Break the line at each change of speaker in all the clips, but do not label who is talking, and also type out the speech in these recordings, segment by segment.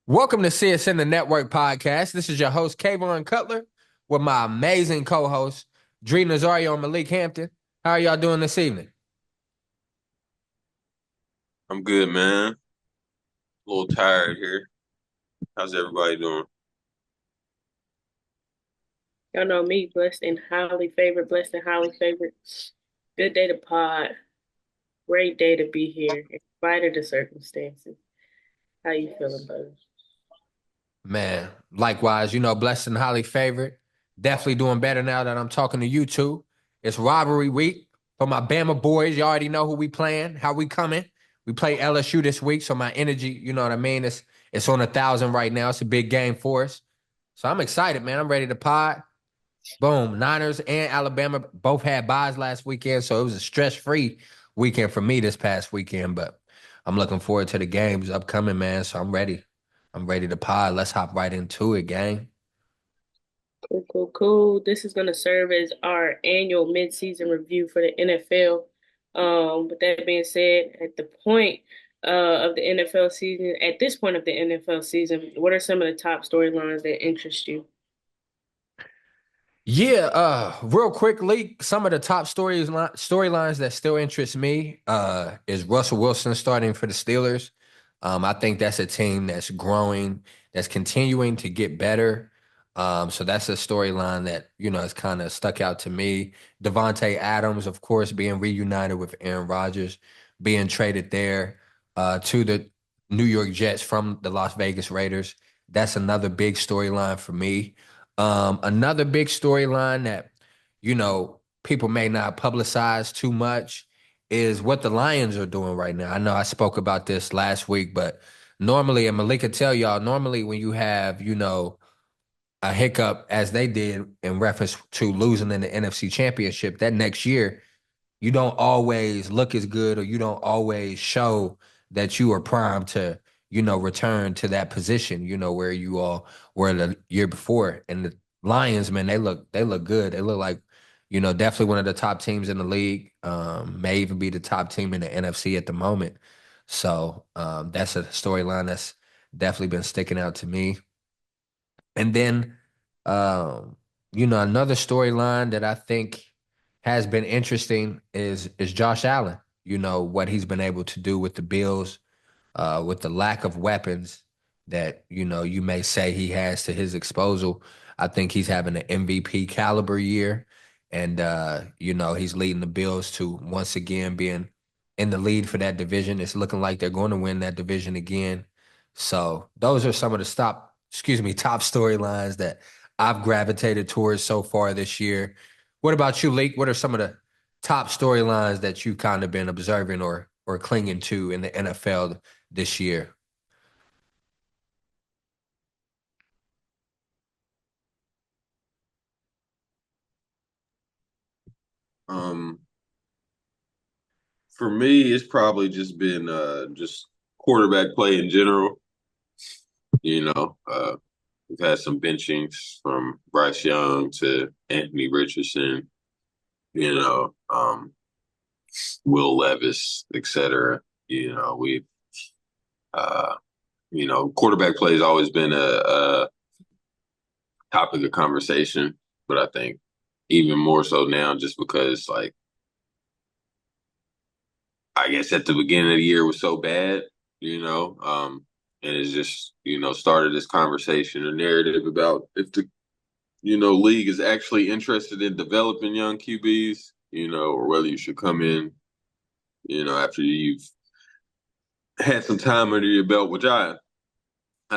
Welcome to CSN the Network Podcast. This is your host, Kayvon Cutler, with my amazing co-hosts, Dree Nazario and Malik Hampton. How are y'all doing this evening?
I'm good, man. A little tired here. How's everybody doing?
Y'all know me, blessed and highly favored. Good day to pod. Great day to be here, in spite of the circumstances. How you feeling, brother?
Man, likewise, blessed and highly favored. Definitely doing better now that I'm talking to you two. It's rivalry week for my Bama boys. You already know who we playing, how we coming. We play LSU this week, so my energy, you know what I mean? It's on 1,000 right now. It's a big game for us. So I'm excited, man. I'm ready to pod. Boom. Niners and Alabama both had buys last weekend, so it was a stress-free weekend for me this past weekend. But I'm looking forward to the games upcoming, man. So I'm ready. I'm ready to pod. Let's hop right into it, gang.
Cool, cool, cool. This is gonna serve as our annual mid-season review for the NFL. With that being said, at the point of the NFL season, at this point of the NFL season, what are some of the top storylines that interest you?
Yeah, real quickly, some of the top storylines that still interest me is Russell Wilson starting for the Steelers. I think that's a team that's growing, that's continuing to get better. So that's a storyline that, has kind of stuck out to me. Devontae Adams, of course, being reunited with Aaron Rodgers, being traded there to the New York Jets from the Las Vegas Raiders. That's another big storyline for me. Another big storyline that, people may not publicize too much is what the Lions are doing right now. I know I spoke about this last week, but normally, and Malika tell y'all, normally when you have, a hiccup as they did in reference to losing in the NFC Championship, that next year you don't always look as good or you don't always show that you are primed to, return to that position, where you all were the year before. And the Lions, man, they look good. They look like, definitely one of the top teams in the league. May even be the top team in the NFC at the moment. So that's a storyline that's definitely been sticking out to me. And then, um, another storyline that I think has been interesting is Josh Allen. You know what he's been able to do with the Bills, with the lack of weapons that you may say he has to his disposal. I think he's having an MVP caliber year, and he's leading the Bills to once again being in the lead for that division. It's looking like they're going to win that division again. So those are some of the top storylines that I've gravitated towards so far this year. What about you, Leek? What are some of the top storylines that you've kind of been observing or clinging to in the NFL this year?
Um, for me, it's probably just been just quarterback play in general. We've had some benchings from Bryce Young to Anthony Richardson, you know, um, Will Levis, etc. We've quarterback play has always been a topic of conversation, but I think even more so now just because like I guess at the beginning of the year was so bad, and it's just, started this conversation or narrative about if the, league is actually interested in developing young QBs, or whether you should come in, after you've had some time under your belt, which I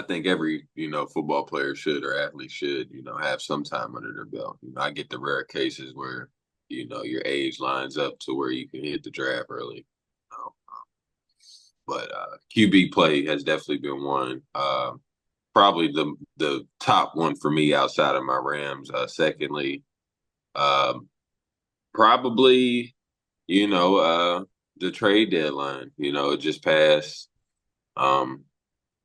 think every, football player should or athlete should, have some time under their belt. I get the rare cases where, your age lines up to where you can hit the draft early. But QB play has definitely been one. Probably the top one for me outside of my Rams. Secondly, um, probably the trade deadline. It just passed. Um,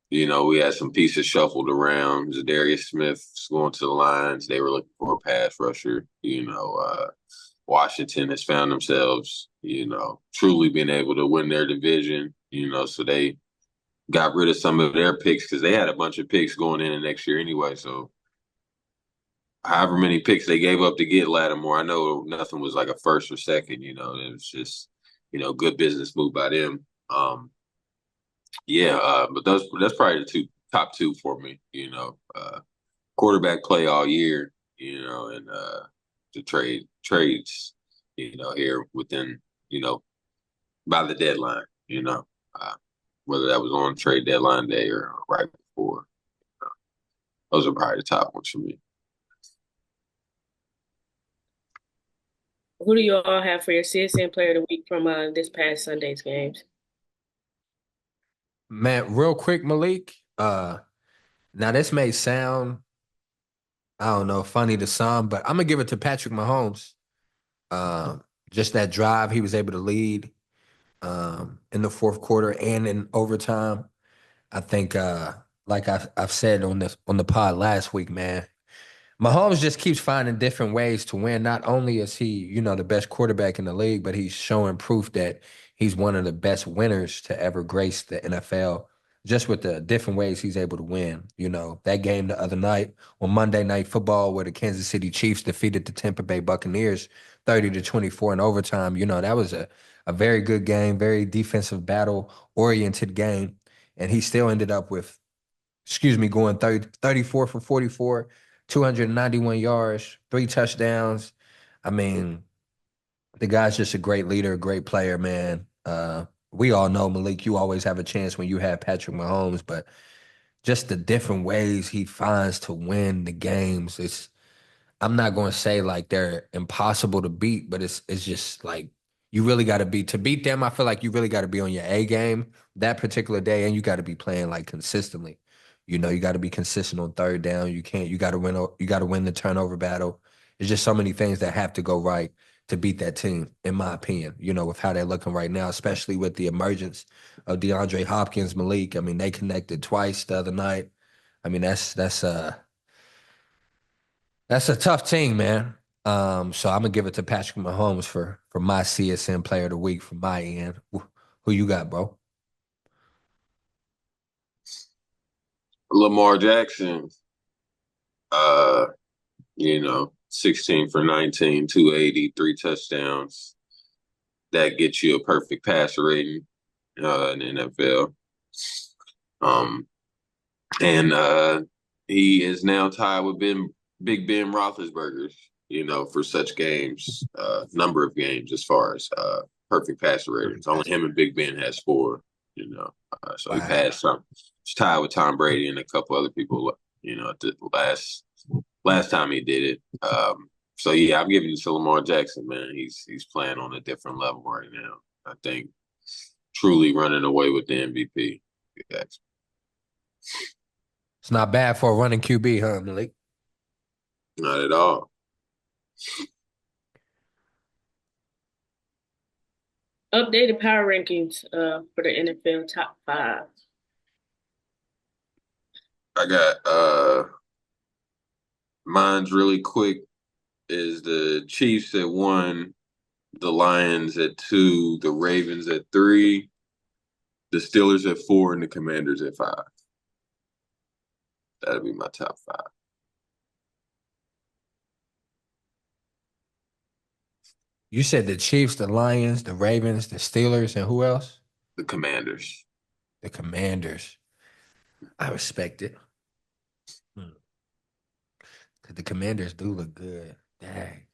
we had some pieces shuffled around. Zadarius Smith's going to the Lions. They were looking for a pass rusher. Washington has found themselves, truly being able to win their division. So they got rid of some of their picks because they had a bunch of picks going into next year anyway. So however many picks they gave up to get Lattimore, I know nothing was like a first or second. It was just good business move by them. Yeah, but that's probably the top two for me. Quarterback play all year. And the trades. Here within by the deadline. Uh, whether that was on trade deadline day or right before. Those are probably the top ones for me.
Who do you all have for your CSN Player of the Week from this past Sunday's games?
Man, real quick, Malik. Now this may sound, I don't know, funny to some, but I'm gonna give it to Patrick Mahomes. Um, just that drive he was able to lead in the fourth quarter and in overtime. I think, like I've said on the pod last week, man. Mahomes just keeps finding different ways to win. Not only is he, the best quarterback in the league, but he's showing proof that he's one of the best winners to ever grace the NFL. Just with the different ways he's able to win. That game the other night on Monday Night Football where the Kansas City Chiefs defeated the Tampa Bay Buccaneers 30-24 in overtime. That was a very good game, very defensive battle oriented game. And he still ended up with going 34 for 44, 291 yards, 3 touchdowns. I mean, the guy's just a great leader, a great player, man. We all know, Malik, you always have a chance when you have Patrick Mahomes, but just the different ways he finds to win the games. I'm not going to say like they're impossible to beat, but it's just like you really got to be to beat them. I feel like you really got to be on your A game that particular day, and you got to be playing like consistently. You got to be consistent on third down. You got to win. You got to win the turnover battle. It's just so many things that have to go right to beat that team, in my opinion. With how they're looking right now, especially with the emergence of DeAndre Hopkins, Malik. I mean, they connected twice the other night. I mean, that's a tough team, man. So I'm gonna give it to Patrick Mahomes for my CSN Player of the Week from my end. Who you got, bro?
Lamar Jackson, uh, 16 for 19, 280, 3 touchdowns. That gets you a perfect passer rating in the NFL. Um, and he is now tied with Big Ben Roethlisberger's, for such games, number of games as far as perfect passer ratings. Only him and Big Ben has 4, so he
Wow.
passed some. He's tied with Tom Brady and a couple other people, at the last time he did it. So yeah, I'm giving it to Lamar Jackson, man. He's playing on a different level right now. I think truly running away with the MVP.
It's not bad for a running QB, huh, Malik?
Not at all.
Updated power rankings for the NFL top five.
I got mine's really quick is the Chiefs at 1, the Lions at 2, the Ravens at 3, the Steelers at 4, and the Commanders at 5. That'll be my top 5.
You said the Chiefs, the Lions, the Ravens, the Steelers, and who else?
The Commanders.
The Commanders. I respect it. Hmm. 'Cause the Commanders do look good. Dang.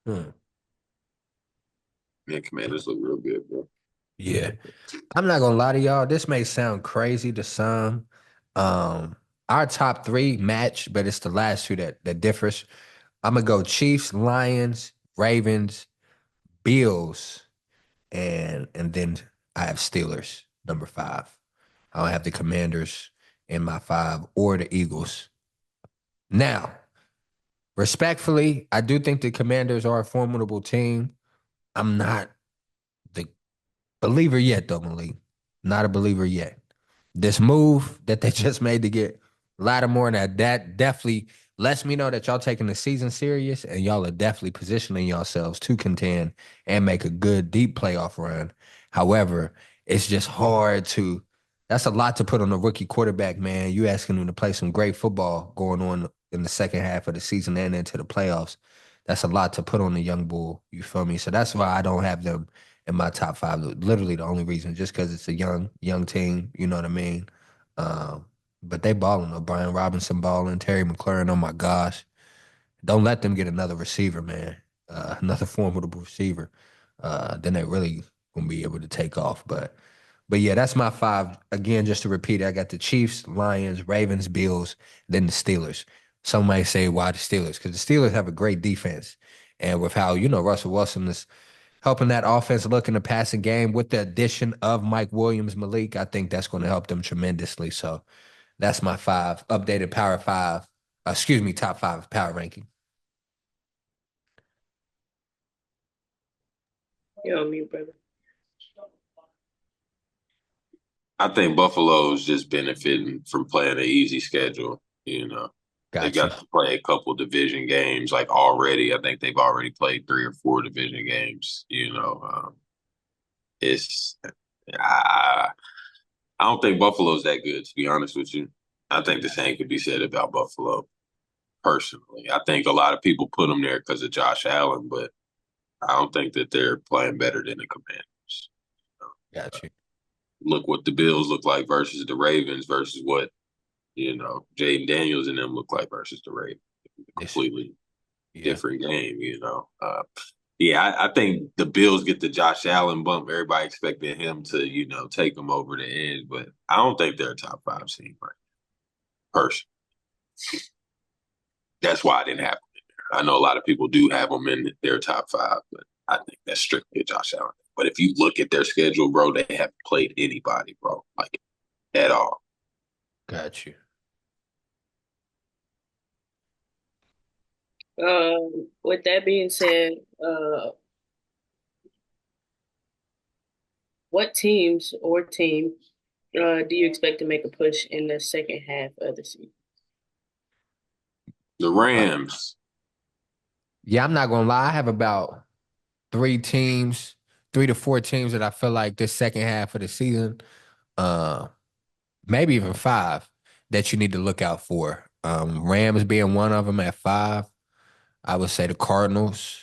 Hmm.
Yeah, Commanders look real good, bro.
Yeah. I'm not gonna lie to y'all. This may sound crazy to some. Um, our top three match, but it's the last two that differs. I'm gonna go Chiefs, Lions, Ravens, Bills, and then I have Steelers number 5. I don't have the Commanders in my 5 or the Eagles. Now, respectfully, I do think the Commanders are a formidable team. I'm not the believer yet, though, Malik. Not a believer yet. This move that they just made to get Lattimore, that definitely lets me know that y'all taking the season serious and y'all are definitely positioning yourselves to contend and make a good deep playoff run. However, it's just hard to. That's a lot to put on a rookie quarterback, man. You asking him to play some great football going on in the second half of the season and into the playoffs. That's a lot to put on a young bull. You feel me? So that's why I don't have them in my top five. Literally the only reason, just because it's a young team. You know what I mean? Um, but they balling. O'Brien Robinson balling. Terry McLaurin. Oh my gosh! Don't let them get another receiver, man. Another formidable receiver. Then they really gonna be able to take off. But yeah, that's my five. Again, just to repeat, I got the Chiefs, Lions, Ravens, Bills, then the Steelers. Some might say, why the Steelers? Because the Steelers have a great defense. And with how, Russell Wilson is helping that offense look in the passing game with the addition of Mike Williams, Malik, I think that's going to help them tremendously. So that's my five, updated Power Five, top five power ranking.
You know me, brother.
I think Buffalo's just benefiting from playing an easy schedule. They
Got you.
got to play a couple division games like already. I think they've already played 3 or 4 division games. It's I, I don't think Buffalo's that good, to be honest with you. I think the same could be said about Buffalo personally. I think a lot of people put them there because of Josh Allen, but I don't think that they're playing better than the Commanders.
Got you.
Look what the Bills look like versus the Ravens versus what Jaden Daniels and them look like versus the Ravens.
It's,
Completely
yeah.
different game. Yeah, I think the Bills get the Josh Allen bump. Everybody expecting him to, take them over the edge, but I don't think they're a top 5 team right now, personally. That's why I didn't have them in there. I know a lot of people do have them in their top 5, but I think that's strictly a Josh Allen. But if you look at their schedule, bro, they haven't played anybody, bro, like at all.
Got you.
With that being said, what teams or team do you expect to make a push in the second half of the season?
The
Uh,
Rams,
yeah, I'm not gonna lie. I have about 3 teams, 3 to 4 teams that I feel like this second half of the season, uh, maybe even five that you need to look out for. Rams being one of them at 5. I would say the Cardinals.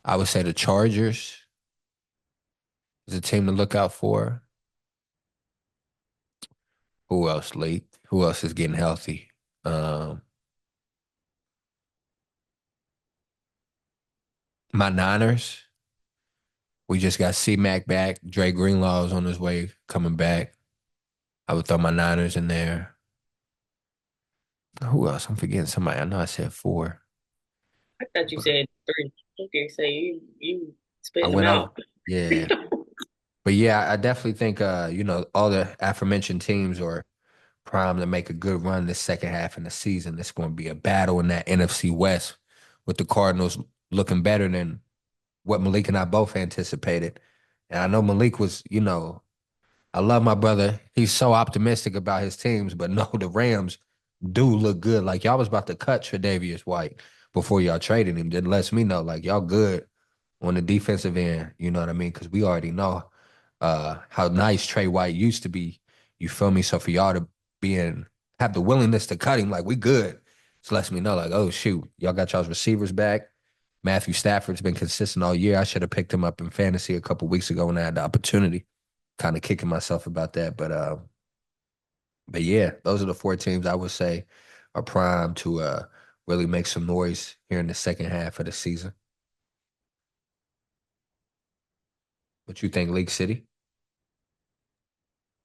I would say the Chargers is a team to look out for. Who else, Lee? Who else is getting healthy? Um, my Niners. We just got C-Mac back. Dre Greenlaw is on his way coming back. I would throw my Niners in there. Who else? I'm forgetting somebody. I know I said 4.
I thought you
But
said three. Okay, so you
I
spitting them
went over.
out.
Yeah. But yeah, I definitely think all the aforementioned teams are primed to make a good run this second half of the season. It's going to be a battle in that NFC West with the Cardinals looking better than what Malik and I both anticipated. And I know Malik was, I love my brother. He's so optimistic about his teams, but no, the Rams do look good. Like y'all was about to cut Tre'Davious White before y'all traded him. That lets me know like y'all good on the defensive end. You know what I mean? Because we already know how nice Trey White used to be. You feel me? So for y'all to have the willingness to cut him, like we good. This lets me know like, oh shoot, y'all got y'all's receivers back. Matthew Stafford's been consistent all year. I should have picked him up in fantasy a couple weeks ago when I had the opportunity. Kind of kicking myself about that, but yeah, those are the 4 teams I would say are primed to really make some noise here in the second half of the season. What you think, League City?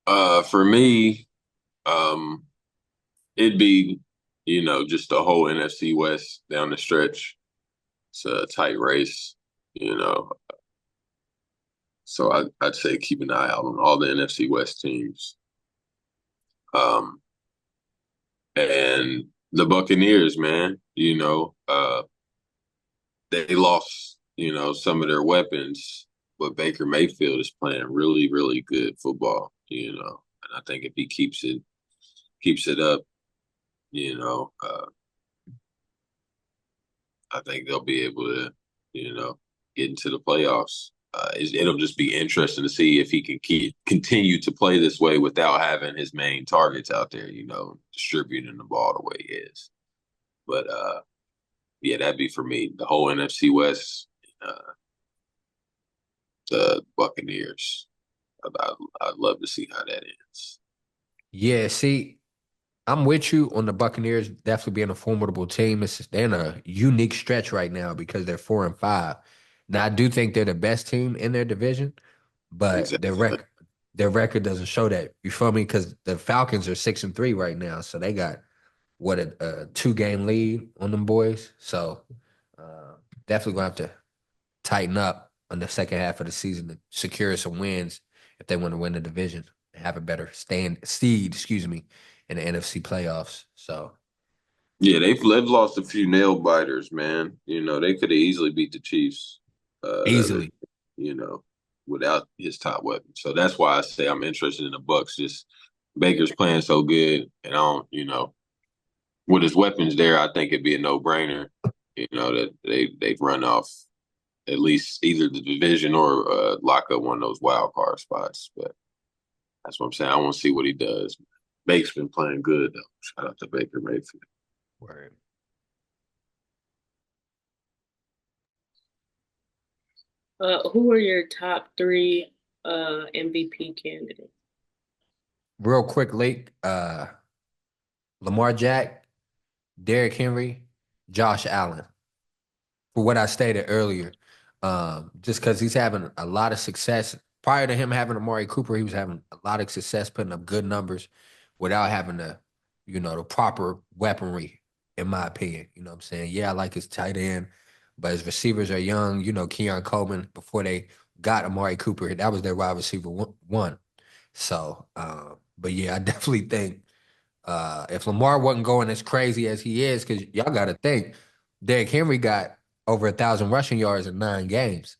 for me, um, it'd be, just the whole NFC West down the stretch. It's a tight race, you know. So I'd say keep an eye out on all the NFC West teams. Um, and the Buccaneers, man, they lost, some of their weapons, but Baker Mayfield is playing really, really good football. And I think if he keeps it up, you know, uh, I think they'll be able to, get into the playoffs. it'll just be interesting to see if he can continue to play this way without having his main targets out there, distributing the ball the way he is. But yeah, that'd be for me. The whole NFC West, uh, the Buccaneers. I'd love to see how that ends.
Yeah, see, I'm with you on the Buccaneers definitely being a formidable team. They're in a unique stretch right now because they're 4-5. Now, I do think they're the best team in their division, but
Exactly.
their record doesn't show that. You feel me? Because the Falcons are 6-3 right now, so they got what a 2-game lead on them boys. So uh, definitely gonna have to tighten up on the second half of the season to secure some wins if they want to win the division and have a better excuse me, in the NFC playoffs. So
Yeah, they've lost a few nail biters, man. They could have easily beat the Chiefs the other,
easily.
you know, without his top weapon. So that's why I say I'm interested in the Bucks. Just Baker's playing so good, and I don't, with his weapons there, I think it'd be a no brainer. That they'd run off at least either the division or lock up one of those wild card spots. But that's what I'm saying. I want to see what he does. Baker's been playing good though. Shout out to Baker Mayfield.
Word.
Who are your top three MVP candidates?
Real quick, Lake, Lamar Jack, Derrick Henry, Josh Allen. For what I stated earlier, just because he's having a lot of success. Prior to him having Amari Cooper, he was having a lot of success putting up good numbers without having the proper weaponry, in my opinion. You know what I'm saying? Yeah, I like his tight end, but his receivers are young. Keon Coleman, before they got Amari Cooper, that was their wide receiver one. So, but yeah, I definitely think if Lamar wasn't going as crazy as he is, because y'all got to think, Derrick Henry got over 1,000 rushing yards in 9 games.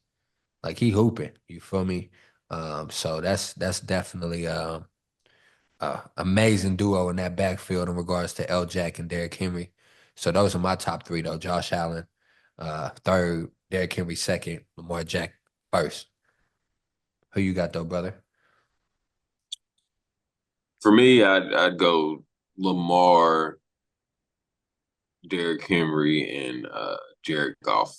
Like he hooping, you feel me? So that's definitely amazing duo in that backfield in regards to L. Jack and Derrick Henry. So those are my top three though. Josh Allen, third, Derrick Henry second, Lamar Jack first. Who you got though, brother?
For me, I'd go Lamar, Derrick Henry, and Jared Goff.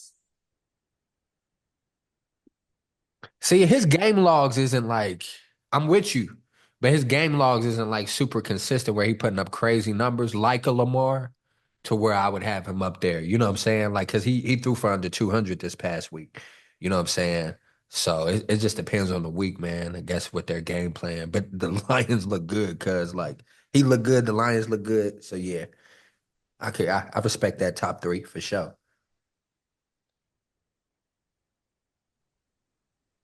See, his game logs isn't like I'm with you, but his game logs isn't like super consistent where he putting up crazy numbers like a Lamar to where I would have him up there. You know what I'm saying? Like, cause he threw for under 200 this past week. You know what I'm saying? So it just depends on the week, man. I guess with their game plan. But the Lions look good, cause like he look good, the Lions look good. So yeah, I respect that top three for sure.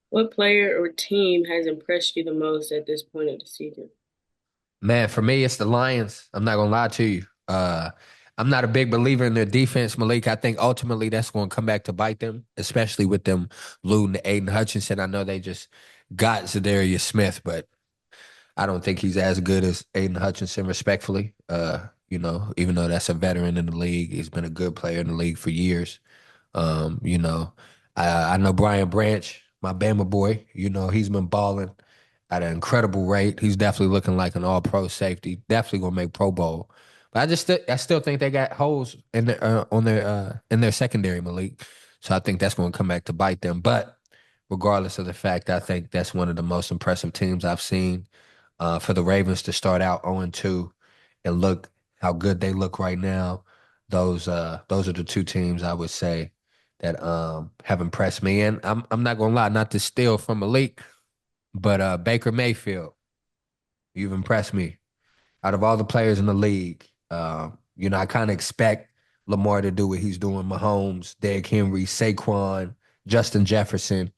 What player or team has impressed you the most at this point of the season?
Man, for me, it's the Lions. I'm not gonna lie to you. I'm not a big believer in their defense, Malik. I think ultimately that's going to come back to bite them, especially with them losing to Aiden Hutchinson. I know they just got Zadarius Smith, but I don't think he's as good as Aiden Hutchinson, respectfully. Even though that's a veteran in the league, he's been a good player in the league for years. Um, you know, I know Brian Branch, my Bama boy. He's been balling at an incredible rate. He's definitely looking like an all-pro safety. Definitely gonna make Pro Bowl. But I still think they got holes in their in their secondary, Malik. So I think that's gonna come back to bite them. But regardless of the fact, I think that's one of the most impressive teams I've seen. For the Ravens to start out 0-2 and look how good they look right now. Those are the two teams I would say that have impressed me. And I'm not gonna lie, not to steal from Malik, but Baker Mayfield, you've impressed me. Out of all the players in the league, I kind of expect Lamar to do what he's doing. Mahomes, Derrick Henry, Saquon, Justin Jefferson.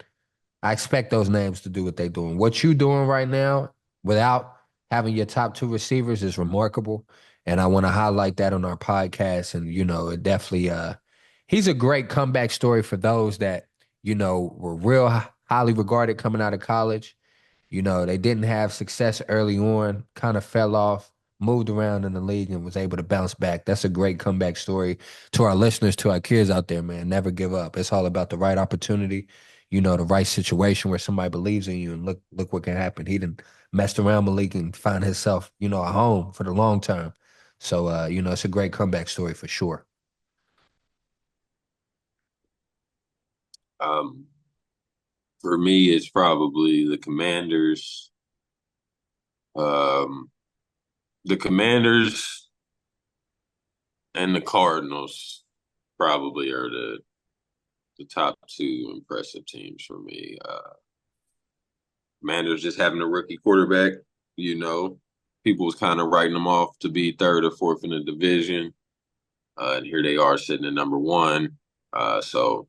I expect those names to do what they're doing. What you doing right now without having your top two receivers is remarkable. And I want to highlight that on our podcast. And, it definitely he's a great comeback story for those that, were real highly regarded coming out of college. They didn't have success early on, kind of fell off, moved around in the league and was able to bounce back. That's a great comeback story to our listeners, to our kids out there, man. Never give up. It's all about the right opportunity. the right situation where somebody believes in you, and look what can happen. He done messed around Malik and find himself, a home for the long term. So it's a great comeback story for sure.
Um, for me, it's probably the Commanders. Um, the Commanders and the Cardinals probably are the top two impressive teams for me. Commanders just having a rookie quarterback, people was kind of writing them off to be third or fourth in the division, and here they are sitting at number one. So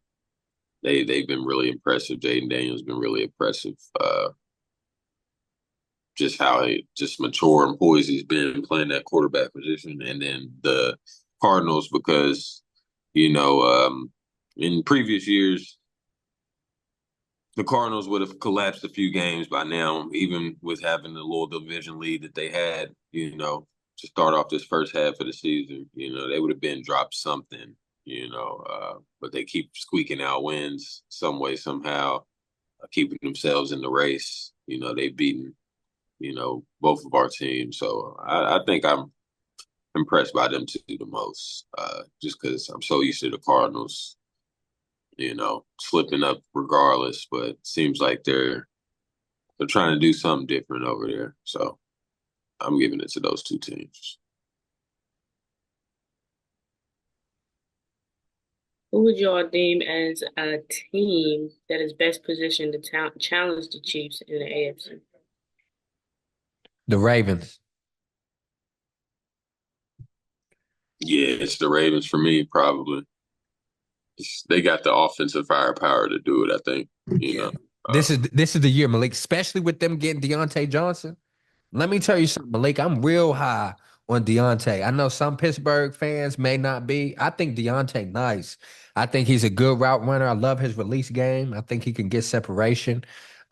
they've been really impressive. Jaden Daniels been really impressive. Just how he just mature and poised he's been playing that quarterback position, and then the Cardinals because in previous years the Cardinals would have collapsed a few games by now, even with having the little division lead that they had, to start off this first half of the season. They would have been dropped something, but they keep squeaking out wins some way, somehow, keeping themselves in the race. They've beaten, both of our teams. So I think I'm impressed by them two the most, just because I'm so used to the Cardinals slipping up regardless, but seems like they're trying to do something different over there. So I'm giving it to those two teams.
Who would y'all deem as a team that is best positioned to challenge the Chiefs in the AFC?
The Ravens.
Yeah, it's the Ravens for me, probably. They got the offensive firepower to do it, I think.
Yeah. This is the year, Malik, especially with them getting Deontay Johnson. Let me tell you something, Malik. I'm real high on Deontay. I know some Pittsburgh fans may not be. I think Deontay nice. I think he's a good route runner. I love his release game. I think he can get separation.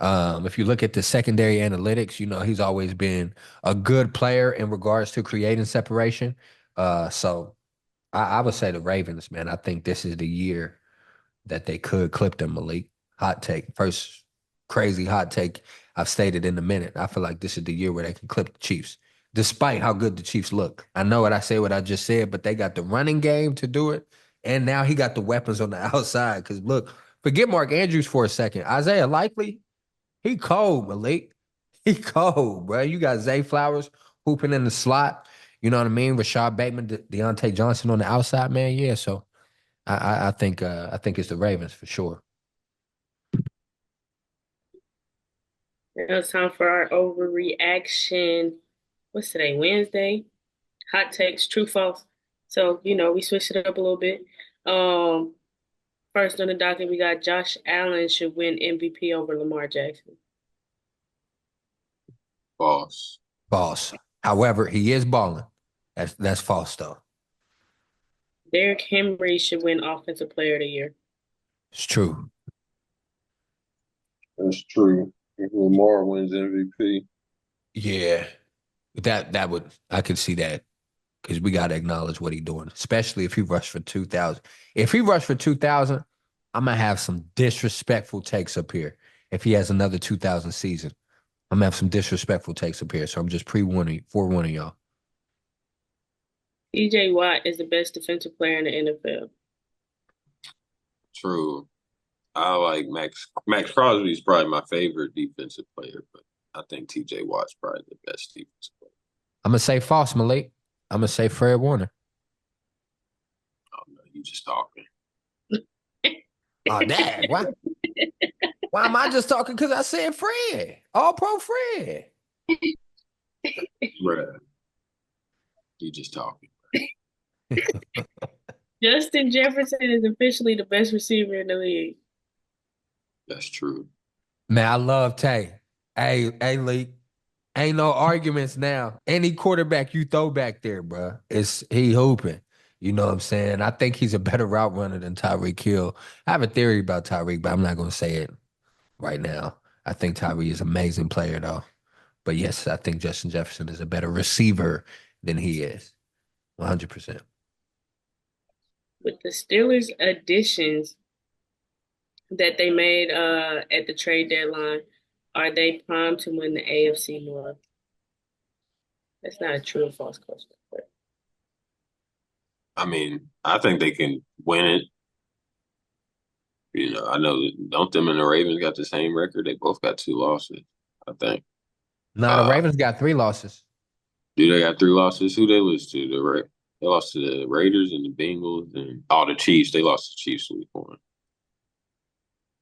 If you look at the secondary analytics, he's always been a good player in regards to creating separation. So I would say the Ravens, man. I think this is the year that they could clip them, Malik. Hot take. First crazy hot take I've stated in a minute. I feel like this is the year where they can clip the Chiefs, despite how good the Chiefs look. I know what I just said, but they got the running game to do it. And now he got the weapons on the outside. Because look, forget Mark Andrews for a second. Isaiah Likely, he cold, Malik. He cold, bro. You got Zay Flowers hooping in the slot. You know what I mean? Rashad Bateman, Deontay Johnson on the outside, man. Yeah, so I think it's the Ravens for sure.
Now it's time for our overreaction. What's today? Wednesday. Hot takes, true, false. So, we switched it up a little bit. Um, First on the docket, we got Josh Allen should win MVP over Lamar Jackson.
False.
False. However, he is balling. That's false though.
Derrick Henry should win Offensive Player of the Year.
It's true.
That's true. If Lamar wins MVP.
Yeah. That would I could see that because we gotta acknowledge what he's doing, especially if he rushed for 2,000. If he rushed for 2,000, I'm gonna have some disrespectful takes up here. If he has another 2,000 season, I'm gonna have some disrespectful takes up here. So I'm just forewarning y'all.
TJ Watt is the best defensive player in the NFL.
True. I like Max Crosby is probably my favorite defensive player, but I think TJ Watt's probably the best defensive player.
I'm gonna say false, Malik. I'm gonna say Fred Warner.
Oh no, you just talking.
Oh, dad, why? Why am I just talking? Because I said Fred, All Pro Fred.
Bruh. You just talking.
Justin Jefferson is officially the best receiver in the league.
That's true.
Man, I love Tay. Hey, Lee. Ain't no arguments now. Any quarterback you throw back there, bro, he hooping. You know what I'm saying? I think he's a better route runner than Tyreek Hill. I have a theory about Tyreek, but I'm not going to say it right now. I think Tyreek is an amazing player, though. But yes, I think Justin Jefferson is a better receiver than he is. 100%.
With the Steelers' additions, that they made at the trade deadline, are they primed to win the AFC North? That's not a true or false question. But
I mean, I think they can win it. I know don't them and the Ravens got the same record? They both got two losses, I think.
Now the
Uh,
Ravens got 3 losses.
do they got three losses? Who they lose to? They lost to the Raiders and the Bengals and the Chiefs. They lost to the Chiefs week one.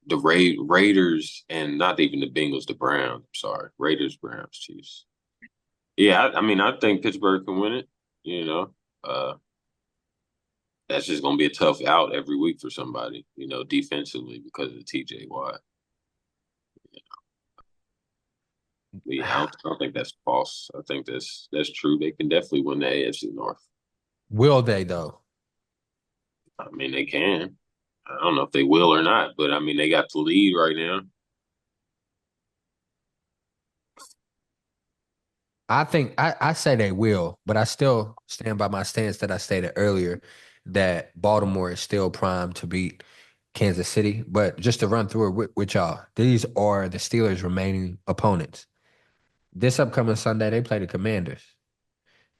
The Raiders and not even the Bengals, the Browns. I'm sorry, Raiders, Browns, Chiefs. Yeah, I mean, I think Pittsburgh can win it. You know, uh, that's just going to be a tough out every week for somebody. Defensively because of TJ Watt. Yeah, I don't think that's false. I think that's true. They can definitely win the AFC North.
Will they though?
I mean, they can. I don't know if they will or not, but I mean, they got the lead right now.
I think I say they will, but I still stand by my stance that I stated earlier that Baltimore is still primed to beat Kansas City. But just to run through it with y'all, these are the Steelers' remaining opponents. This upcoming Sunday, they play the Commanders.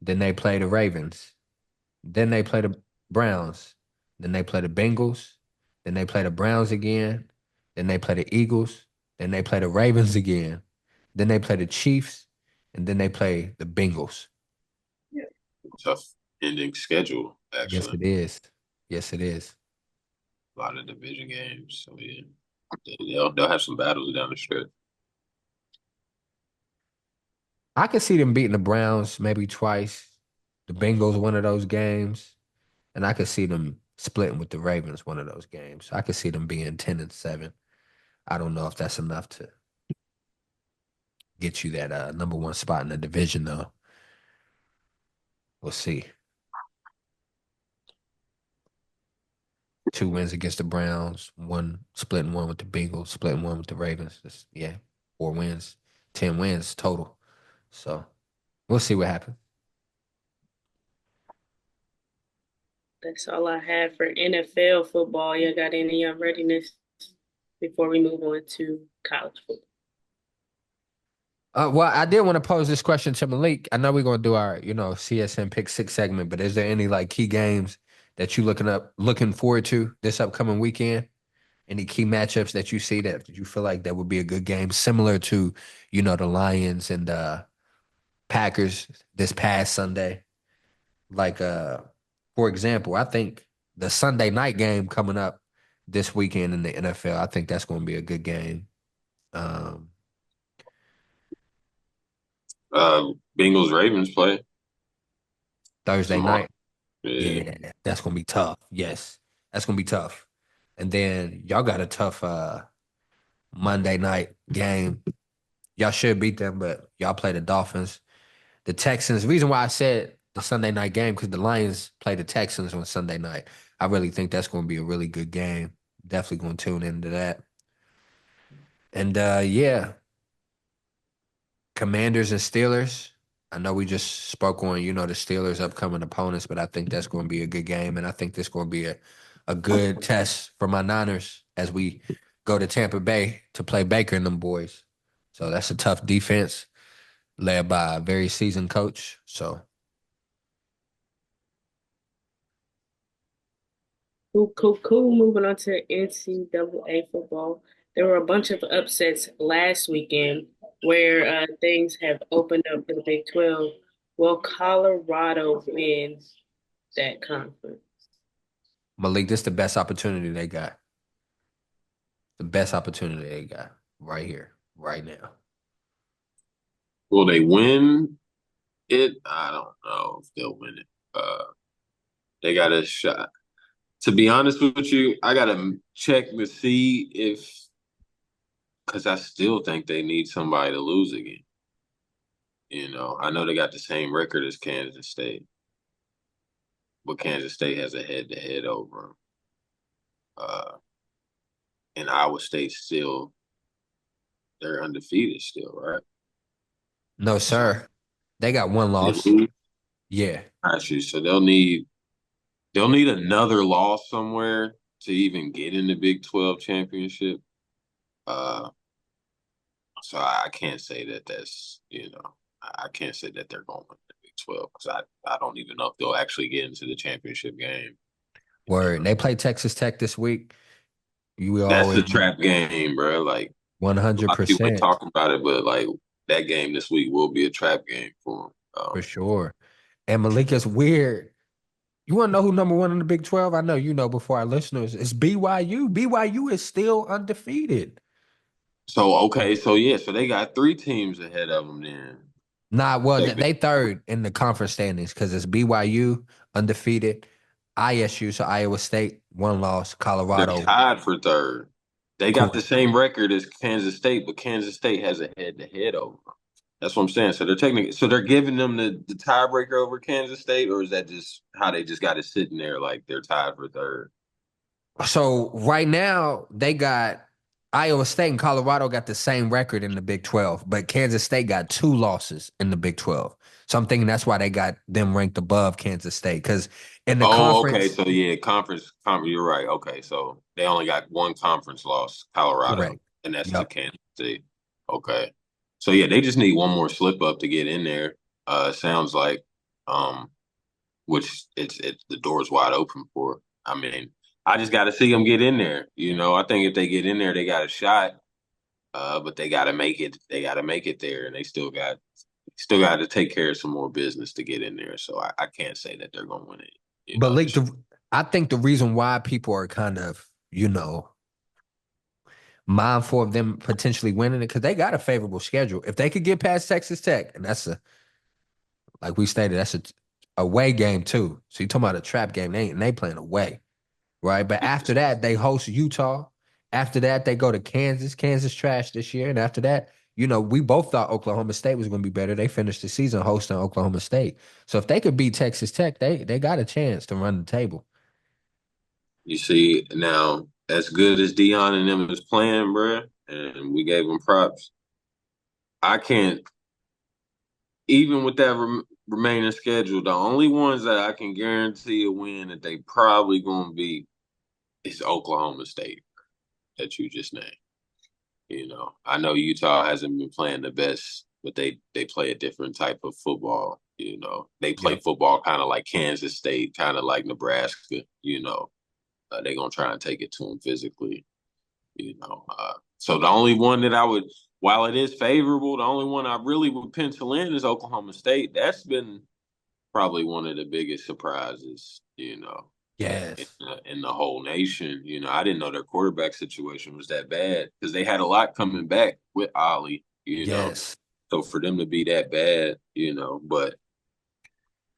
Then they play the Ravens. Then they play the Browns. Then they play the Bengals. Then they play the Browns again. Then they play the Eagles. Then they play the Ravens again. Then they play the Chiefs. And then they play the Bengals.
Yeah. Tough ending schedule,
Yes,
actually.
it is. Yes, it is.
A lot of division games. So yeah, they'll have some battles down the stretch.
I could see them beating the Browns maybe twice. The Bengals, one of those games. And I could see them splitting with the Ravens, one of those games. I could see them being 10-7. I don't know if that's enough to get you that number 1 spot in the division, though. We'll see. 2 wins against the Browns, one splitting one with the Bengals, splitting one with the Ravens. Yeah, 4 wins, 10 wins total. So we'll see what happens.
that's all I have for NFL football. You got any readiness before we move on to college football?
Well, I did want to pose this question to Malik. I know we're gonna do our, CSN Pick Six segment, but is there any like key games that you looking forward to this upcoming weekend? Any key matchups that you see that you feel like that would be a good game, similar to, the Lions and Packers this past Sunday? Like, for example, I think the Sunday night game coming up this weekend in the NFL, I think that's going to be a good game. Um,
Bengals Ravens play
Thursday
tomorrow.
night,
Yeah.
yeah, that's going to be tough. Yes, that's going to be tough. And then y'all got a tough Monday night game. Y'all should beat them, but y'all play the Dolphins. The Texans. The reason why I said the Sunday night game because the Lions play the Texans on Sunday night. I really think that's going to be a really good game. Definitely going to tune into that. And yeah, Commanders and Steelers. I know we just spoke on, the Steelers' upcoming opponents, but I think that's going to be a good game, and I think this going to be a good test for my Niners as we go to Tampa Bay to play Baker and them boys. So that's a tough defense led by a very seasoned coach. So
Cool, cool, cool. Moving on to NCAA football. There were a bunch of upsets last weekend where things have opened up for the Big 12. Will Colorado win that conference?
Malik, this is the best opportunity they got. The best opportunity they got right here, right now.
Will they win it? I don't know if they'll win it. They got a shot. To be honest with you, I gotta check to see if because I still think they need somebody to lose again. I know they got the same record as Kansas State, but Kansas State has a head-to-head over them. And Iowa State still they're undefeated still, right?
No,
So
sir. They got one
they
loss.
lose.
Yeah.
Actually, so they'll need another loss somewhere to even get in the Big 12 championship. Uh, so I can't say that that's, I can't say that they're going to win the Big 12 because I don't even know if they'll actually get into the championship game. You
Word.
know,
They play Texas Tech this week. You
that's the
already know
trap game, bro. Like a lot of people ain't
100%
talking about it, but like that game this week will be a trap game for them.
for sure. And Malik is weird. You want to know who number one in the Big 12? I know you know before our listeners. It's BYU. BYU is still undefeated.
So okay, so yeah, so they got three teams ahead of them then.
Nah, well,
They're
they third in the conference standings because it's BYU undefeated, ISU, so Iowa State, one loss, Colorado,
tied for third. They got the
correct.
same record as Kansas State, but Kansas State has a head-to-head over them. That's what I'm saying. So they're giving them the tiebreaker over Kansas State, or is that just how they just got it sitting there like they're tied for third?
So right now they got Iowa State and Colorado got the same record in the Big 12, but Kansas State got two losses in the Big 12. So I'm thinking that's why they got them ranked above Kansas State because in the
Oh, okay.
conference,
So yeah, conference. You're right. Okay, so they only got one conference loss, Colorado,
correct.
and that's to
Yep.
Kansas State. Okay, so yeah, they just need one more slip up to get in there. Sounds like, um, which it's the door's wide open for. I mean, I just got to see them get in there. I think if they get in there, they got a shot. But they got to make it. They got to make it there, and they still got to take care of some more business to get in there. So I can't say that they're going to win it.
But like
Just
I think the reason why people are kind of, mindful of them potentially winning it because they got a favorable schedule. If they could get past Texas Tech, and that's like we stated, that's a away game too. So you talking about a trap game? They playing away, right? But after that, they host Utah. After that, they go to Kansas. Kansas trash this year, and after that, we both thought Oklahoma State was going to be better. They finished the season hosting Oklahoma State. So if they could beat Texas Tech, they got a chance to run the table.
You see, now as good as Dion and them is playing, bruh, and we gave them props. I can't even with that remaining schedule. The only ones that I can guarantee a win that they probably going to be is Oklahoma State that you just named. I know Utah hasn't been playing the best, but they play a different type of football. They play
Yep.
football kind of like Kansas State, kind of like Nebraska. They're gonna try and take it to them physically. So the only one that I would, while it is favorable, the only one I really would pencil in is Oklahoma State. That's been probably one of the biggest surprises.
Yes.
In the whole nation. I didn't know their quarterback situation was that bad because they had a lot coming back with Ollie.
Yes.
So for them to be that bad, but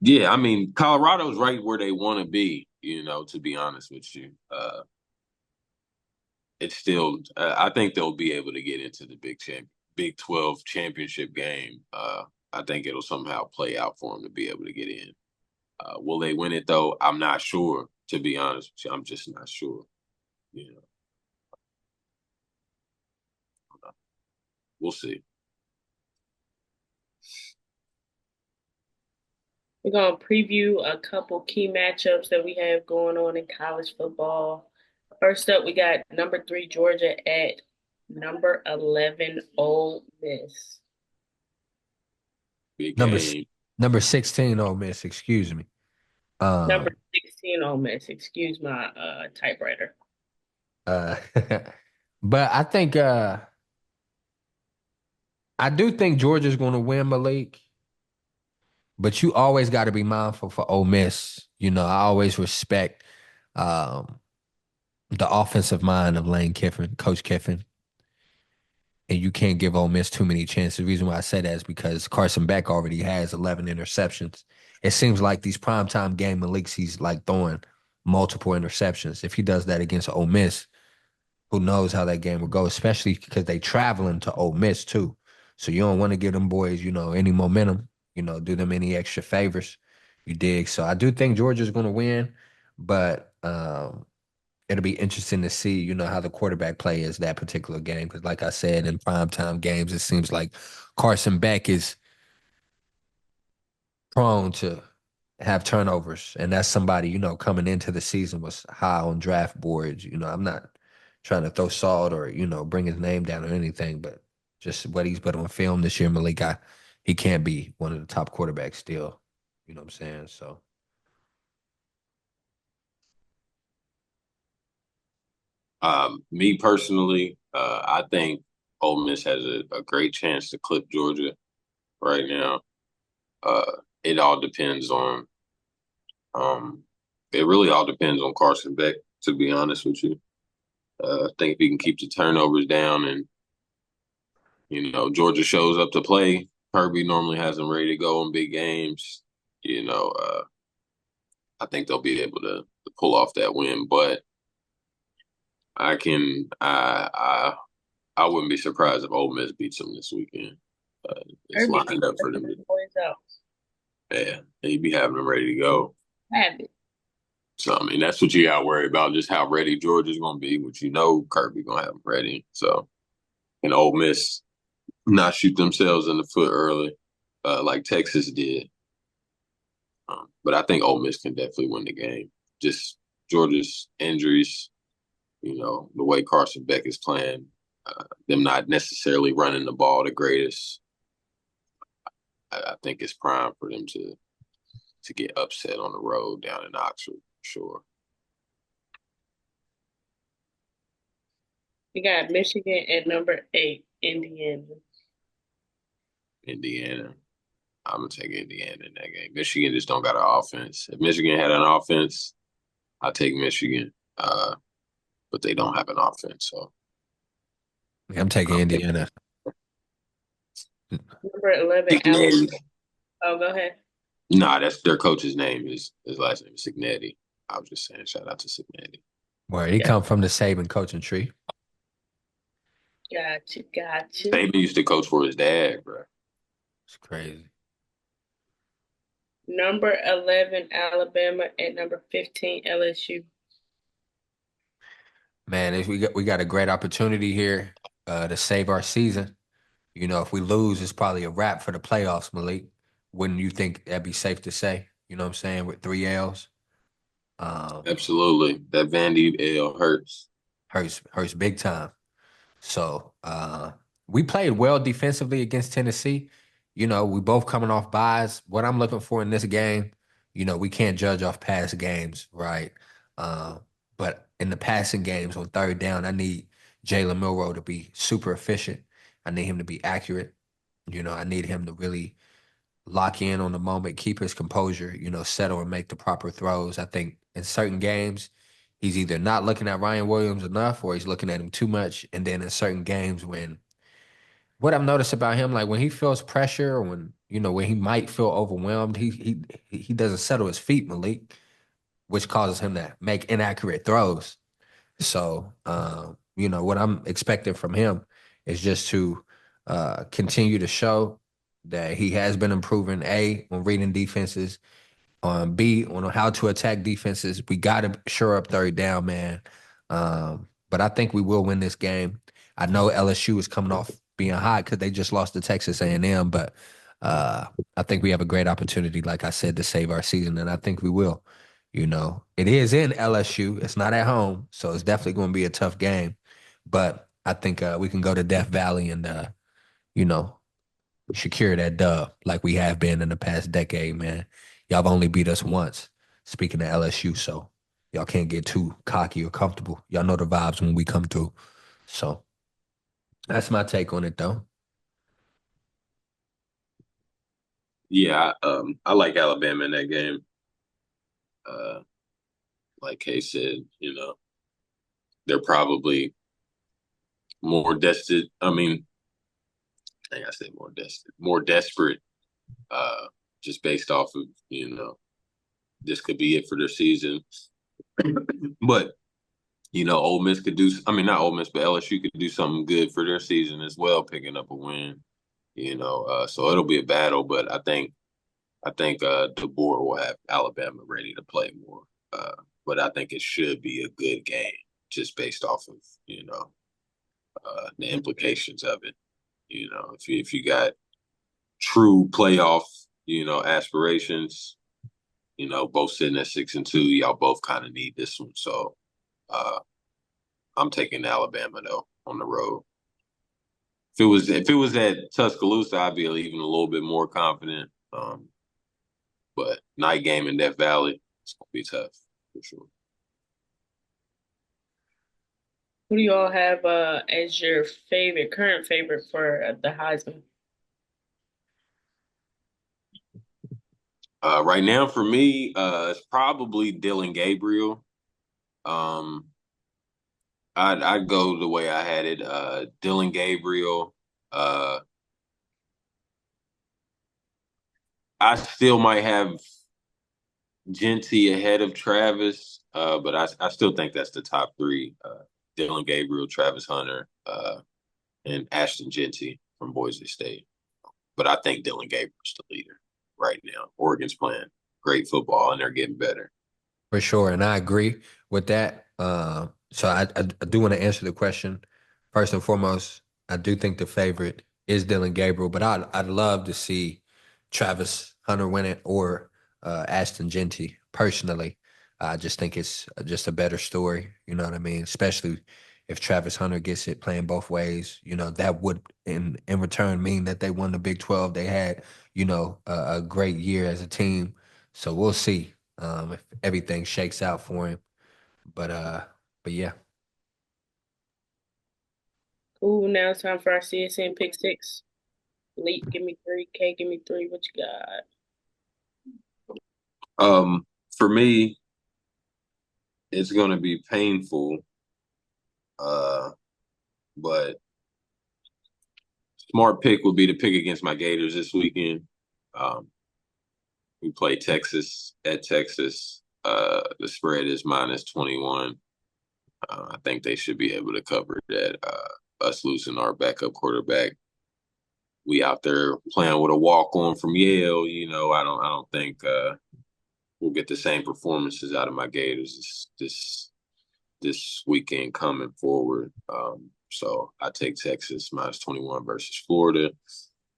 yeah, I mean, Colorado's right where they want to be. To be honest with you, it's still. I think they'll be able to get into the Big 12 championship game. I think it'll somehow play out for them to be able to get in. Will they win it though? I'm not sure. To be honest with you, I'm just not sure. You know, we'll see.
We're gonna preview a couple key matchups that we have going on in college football. First up, we got number 3 Georgia at number 11 Ole Miss.
Big
Number
game.
number 16, Ole Miss, excuse me.
Number
Um
16 Ole Miss. Excuse my typewriter.
uh but I do think Georgia's gonna win, Malik, but you always gotta be mindful for Ole Miss. I always respect um the offensive mind of Lane Kiffin, Coach Kiffin. And you can't give Ole Miss too many chances. The reason why I say that is because Carson Beck already has 11 interceptions. It seems like these primetime game Malik's he's like throwing multiple interceptions. If he does that against Ole Miss, who knows how that game will go, especially because they traveling to Ole Miss too. So you don't want to give them boys, any momentum, do them any extra favors. You dig? So I do think Georgia's going to win, but it'll be interesting to see, how the quarterback play is that particular game. Because, like I said, in primetime games, it seems like Carson Beck is prone to have turnovers, and that's somebody coming into the season was high on draft boards. I'm not trying to throw salt or bring his name down or anything, but just what he's put on film this year, Malik, he can't be one of the top quarterbacks still. You know what I'm saying? So
Me personally, I think Ole Miss has a great chance to clip Georgia right now. Uh, it all depends on um, it really all depends on Carson Beck, to be honest with you. I think if he can keep the turnovers down and Georgia shows up to play, Kirby normally has them ready to go in big games. You know, uh, I think they'll be able to pull off that win. But I can I wouldn't be surprised if Ole Miss beats them this weekend. It's
Kirby
lined
keeps
up for
working
them.
the boys out.
Yeah, he'd be having them ready to go.
Have it.
So I mean, that's what you got to worry about, just how ready Georgia's going to be. Which Kirby going to have them ready. So and Ole Miss not shoot themselves in the foot early, like Texas did. But I think Ole Miss can definitely win the game. Just Georgia's injuries, the way Carson Beck is playing, them not necessarily running the ball the greatest. I think it's prime for them to get upset on the road down in Oxford, for sure.
We got Michigan at number 8, Indiana.
Indiana. I'm gonna take Indiana in that game. Michigan just don't got an offense. If Michigan had an offense, I'd take Michigan. But they don't have an offense, so
yeah, I'm taking Indiana.
Number 11, Alabama.
Signetti.
Oh, go ahead.
Nah, that's their coach's name. His last name is Signetti. I was just saying, shout out to Signetti.
Where he come from the Saban coaching tree.
Gotcha, gotcha.
Saban used to coach for his dad, bro.
It's crazy.
Number 11, Alabama at number 15, LSU.
Man, we got a great opportunity here to save our season. If we lose, it's probably a wrap for the playoffs, Malik. Wouldn't you think that'd be safe to say? You know what I'm saying? With 3 L's,
Absolutely. That Vandy L hurts.
hurts big time. So we played well defensively against Tennessee. We both coming off buys. What I'm looking for in this game, we can't judge off past games, right? Uh, but in the passing games on third down, I need Jalen Milroe to be super efficient. I need him to be accurate. I need him to really lock in on the moment, keep his composure, settle and make the proper throws. I think in certain games, he's either not looking at Ryan Williams enough or he's looking at him too much. And then in certain games when what I've noticed about him, like when he feels pressure or when he might feel overwhelmed, he doesn't settle his feet, Malik, which causes him to make inaccurate throws. So what I'm expecting from him is just to continue to show that he has been improving, A, on reading defenses, on B, on how to attack defenses. We got to shore up third down, man. But I think we will win this game. I know LSU is coming off being hot because they just lost to Texas A&M, but I think we have a great opportunity, like I said, to save our season, and I think we will. It is in LSU. It's not at home, so it's definitely going to be a tough game. But I think we can go to Death Valley and you know secure that dub like we have been in the past decade, man. Y'all have only beat us once. Speaking of LSU, so y'all can't get too cocky or comfortable. Y'all know the vibes when we come through. So that's my take on it, though.
Yeah, I like Alabama in that game. Uh, like Kay said, they're probably more destined. I mean, I think I say more desperate, uh, just based off of, this could be it for their season. But, Ole Miss could do, I mean, not Ole Miss, but LSU could do something good for their season as well, picking up a win, so it'll be a battle, but I think the board will have Alabama ready to play more. But I think it should be a good game just based off of, the implications of it. If you got true playoff, aspirations, both sitting at 6-2. Y'all both kind of need this one. So uh, I'm taking Alabama though on the road. If it was at Tuscaloosa, I'd be even a little bit more confident. But night game in Death Valley, it's gonna be tough for sure.
Who do you all have as your current favorite for the Heisman?
Right now, for me, it's probably Dylan Gabriel. Um, I'd go the way I had it. Dylan Gabriel. Uh, I still might have Genty ahead of Travis, but I still think that's the top three. Dylan Gabriel, Travis Hunter, and Ashton Genty from Boise State. But I think Dylan Gabriel's the leader right now. Oregon's playing great football and they're getting better.
For sure, and I agree with that. So I do want to answer the question. First and foremost, I do think the favorite is Dylan Gabriel, but I'd love to see Travis Hunter win it or Ashton Genty. Personally, I just think it's just a better story. You know what I mean? Especially if Travis Hunter gets it playing both ways. That would in return mean that they won the Big 12. They had a great year as a team. So we'll see if everything shakes out for him. But yeah.
Ooh, now it's time for our CSN pick six. Leap, give me three. K, give me three. What you got?
For me, it's going to be painful, uh, but smart pick would be to pick against my Gators this weekend. Um, we play Texas at Texas. The spread is -21. I think they should be able to cover that. Us losing our backup quarterback, we out there playing with a walk on from Yale. I don't think we'll get the same performances out of my Gators this weekend coming forward. So I take Texas -21 versus Florida.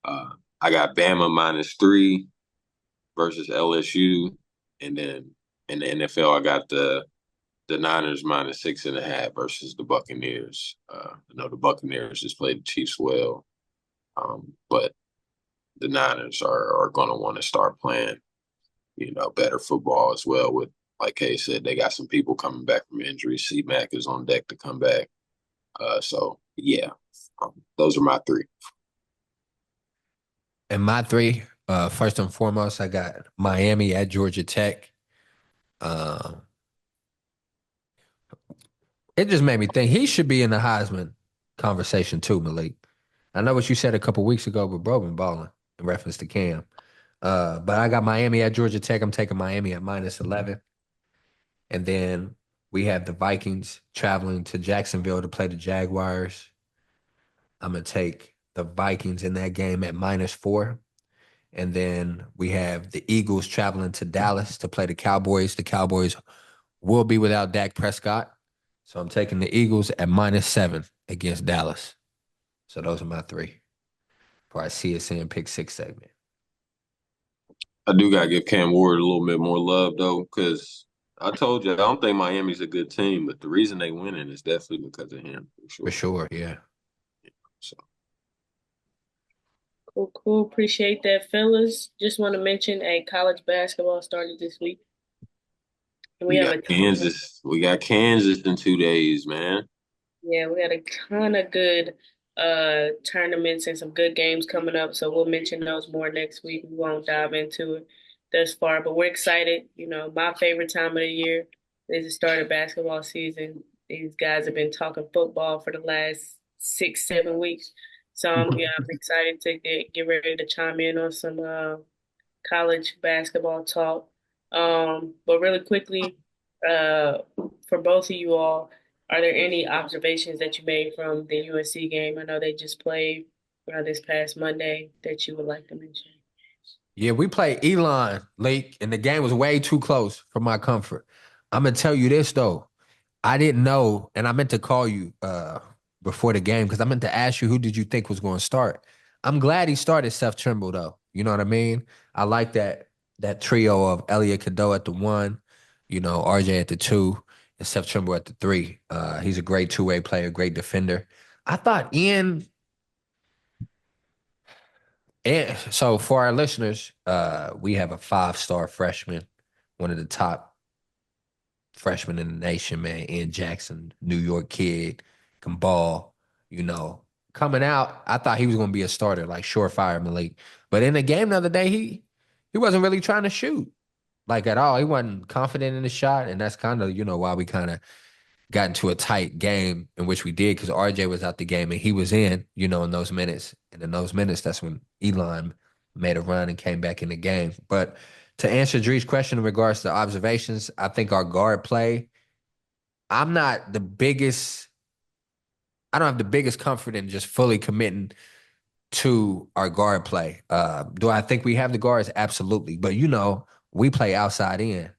Uh, I got Bama -3 versus LSU, and then in the NFL, I got the Niners -6.5 versus the Buccaneers. I know the Buccaneers just played the Chiefs well, but the Niners are going to want to start playing, better football as well. With like Kay said, they got some people coming back from injury. C-Mac is on deck to come back. So yeah, those are my three.
And my three, first and foremost, I got Miami at Georgia Tech. Um, it just made me think he should be in the Heisman conversation too, Malik. I know what you said a couple weeks ago, but bro been balling in reference to Cam. But I got Miami at Georgia Tech. I'm taking Miami at -11. And then we have the Vikings traveling to Jacksonville to play the Jaguars. I'm gonna take the Vikings in that game at -4. And then we have the Eagles traveling to Dallas to play the Cowboys. The Cowboys will be without Dak Prescott. So I'm taking the Eagles at -7 against Dallas. So those are my three for our CSN Pick Six segment.
I do gotta give Cam Ward a little bit more love though, because I told you I don't think Miami's a good team, but the reason they winning is definitely because of him for
For
sure.
sure, yeah.
So
Cool, cool. Appreciate that, fellas. Just want to mention a college basketball started this week. And we
we
have
got
a ton.
Kansas. We got Kansas in 2 days, man.
Yeah, we had a ton of good tournaments and some good games coming up. So we'll mention those more next week. We won't dive into it thus far, but we're excited. My favorite time of the year is the start of basketball season. These guys have been talking football for the last 6, 7 weeks. So yeah, I'm excited to get ready to chime in on some college basketball talk. But really quickly, uh, for both of you all, are there any observations that you made from the UNC game? I know they just played this past Monday that you would like to mention.
Yeah, we played Elon late, and the game was way too close for my comfort. I'm gonna tell you this though. I didn't know, and I meant to call you before the game because I meant to ask you who did you think was going to start. I'm glad he started Seth Trimble though. You know what I mean? I like that that trio of Elliot Cadeau at the one, RJ at the two, and Seth Trimble at the three. He's a great two-way player, great defender. I thought Ian, and so for our listeners, we have a five-star freshman, one of the top freshman in the nation, man. Ian Jackson, New York kid, can ball. You know, coming out, I thought he was going to be a starter, like surefire Malik. But in the game the other day, he wasn't really trying to shoot like at all. He wasn't confident in the shot, and that's kind of why we kind of got into a tight game in which we did because RJ was out the game and he was in those minutes. And in those minutes, that's when Elon made a run and came back in the game. But to answer Dree's question in regards to observations, I think our guard play, I'm not the biggest, I don't have the biggest comfort in just fully committing to our guard play. Do I think we have the guards? Absolutely. But we play outside in.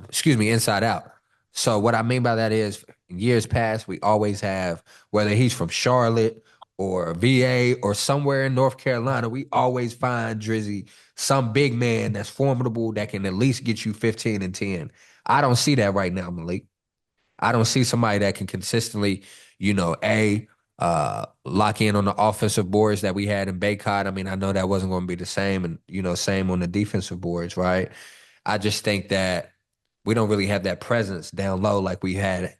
Excuse me, inside out. So what I mean by that is in years past, we always have, whether he's from Charlotte or VA or somewhere in North Carolina, we always find Drizzy, some big man that's formidable that can at least get you 15 and 10. I don't see that right now, Malik. I don't see somebody that can consistently, lock in on the offensive boards that we had in Baycott. I mean, I know that wasn't going to be the same, and same on the defensive boards, right? I just think that we don't really have that presence down low like we have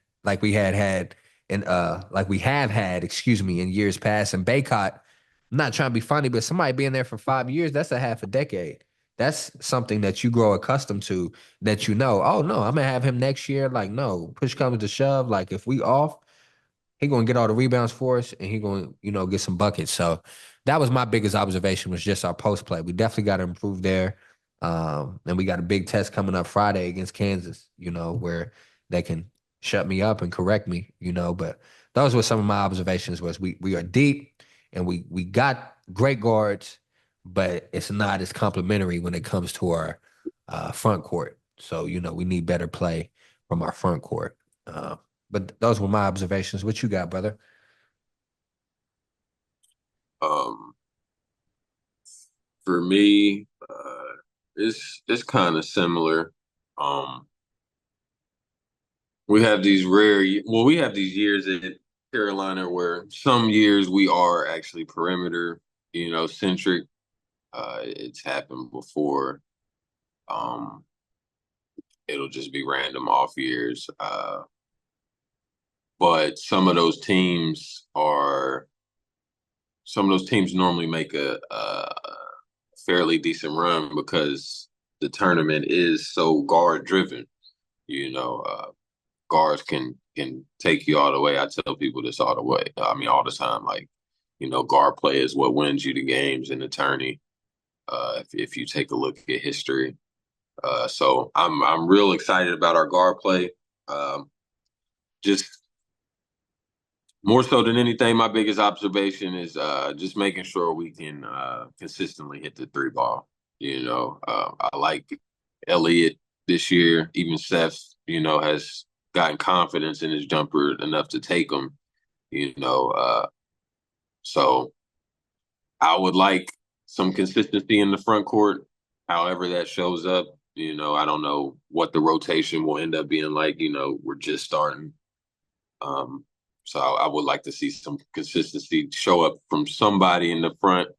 had, excuse me, in years past. And Baycott, I'm not trying to be funny, but somebody being there for 5 years, that's a half a decade. That's something that you grow accustomed to that oh no, I'm gonna have him next year. Like, no, push comes to shove. Like if we off, he gonna get all the rebounds for us and he gonna, get some buckets. So that was my biggest observation was just our post play. We definitely got to improve there. And we got a big test coming up Friday against Kansas, where they can shut me up and correct me, but those were some of my observations was we are deep and we got great guards, but it's not as complimentary when it comes to our front court. So, we need better play from our front court. But those were my observations. What you got, brother?
Um, for me, it's kind of similar. Um, we have these years at Carolina where some years we are actually perimeter, centric. It's happened before. Um, it'll just be random off years. But some of those teams normally make a fairly decent run because the tournament is so guard driven. You know, guards can take you all the way. I tell people this all the way. I mean, all the time. Like, guard play is what wins you the games in the tourney. If you take a look at history, so I'm real excited about our guard play. Just more so than anything, my biggest observation is just making sure we can consistently hit the three ball. I like Elliott this year. Even Seth, has gotten confidence in his jumper enough to take him. So I would like some consistency in the front court. However that shows up, I don't know what the rotation will end up being like. We're just starting. So I would like to see some consistency show up from somebody in the front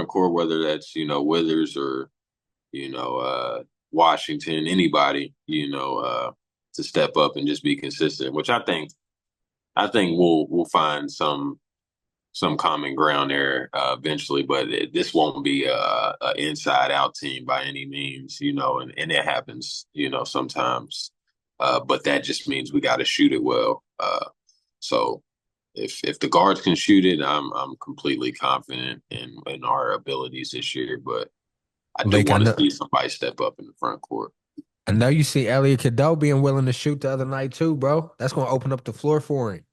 court, whether that's, Withers or, Washington, anybody, to step up and just be consistent, which I think we'll find some common ground there eventually, but this won't be a inside out team by any means, and it happens, sometimes. But that just means we got to shoot it well. So if the guards can shoot it, I'm completely confident in our abilities this year. But I do
Lake,
want to see somebody step up in the front court.
I know you see Elliot Cadeau being willing to shoot the other night too, bro. That's gonna open up the floor for him.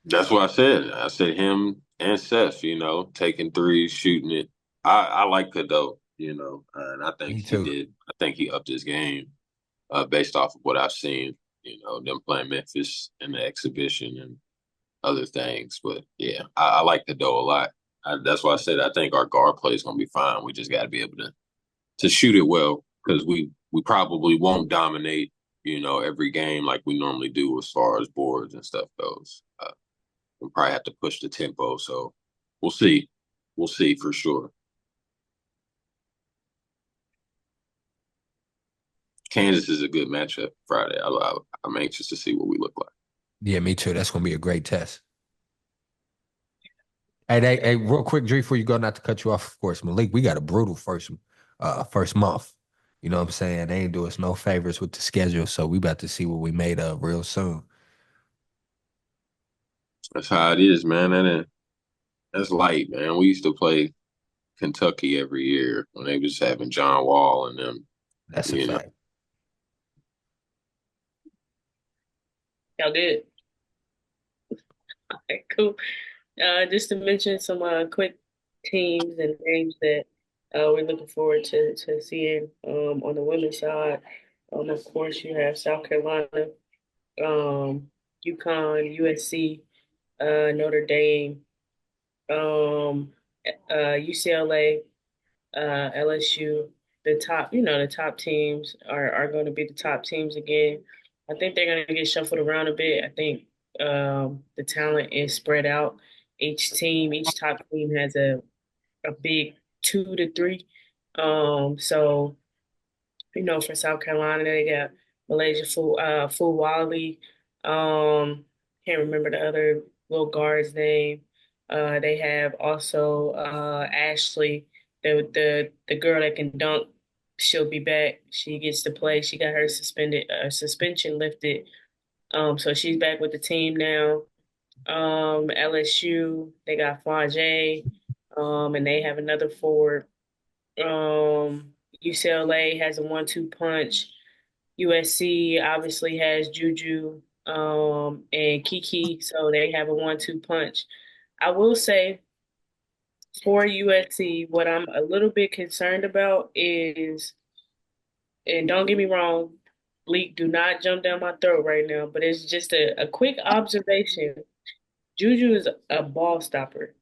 That's what I said. I said him and Seth, taking threes, shooting it. I like Cadeau, and I think
Me
he
too.
did. I think he upped his game based off of what I've seen. Them playing Memphis in the exhibition and other things. But yeah, I like Cadeau a lot. That's why I said I think our guard play is gonna be fine. We just got to be able to to shoot it well because we probably won't dominate, every game like we normally do as far as boards and stuff goes. We'll probably have to push the tempo. So we'll see. We'll see for sure. Kansas is a good matchup Friday. I'm anxious to see what we look like.
Yeah, me too. That's gonna be a great test. Hey, real quick, Dre, before you go, not to cut you off, of course, Malik, we got a brutal first month. You know what I'm saying? They ain't do us no favors with the schedule, so we about to see what we made of real soon.
That's how it is, man. That's light, man. We used to play Kentucky every year when they was having John Wall and them.
That's a
You know,
fact.
Y'all good? Okay, cool. Just to mention some quick teams and names that we're looking forward to seeing on the women's side. Of course, you have South Carolina, UConn, USC, Notre Dame, um, UCLA, LSU. The top teams are going to be the top teams again. I think they're going to get shuffled around a bit. I think the talent is spread out. Each top team has a big 2 to 3. So for South Carolina, they got Malaysia Fulwali. Can't remember the other little guard's name. They have also Ashley, the girl that can dunk. She'll be back. She gets to play. She got her suspension lifted. So she's back with the team now. LSU, they got Flage, and they have another forward. UCLA has a 1-2 punch. USC obviously has Juju and Kiki, so they have a 1-2 punch. I will say for USC, what I'm a little bit concerned about is, and don't get me wrong, Bleak, do not jump down my throat right now, but it's just a quick observation. Juju is a ball stopper.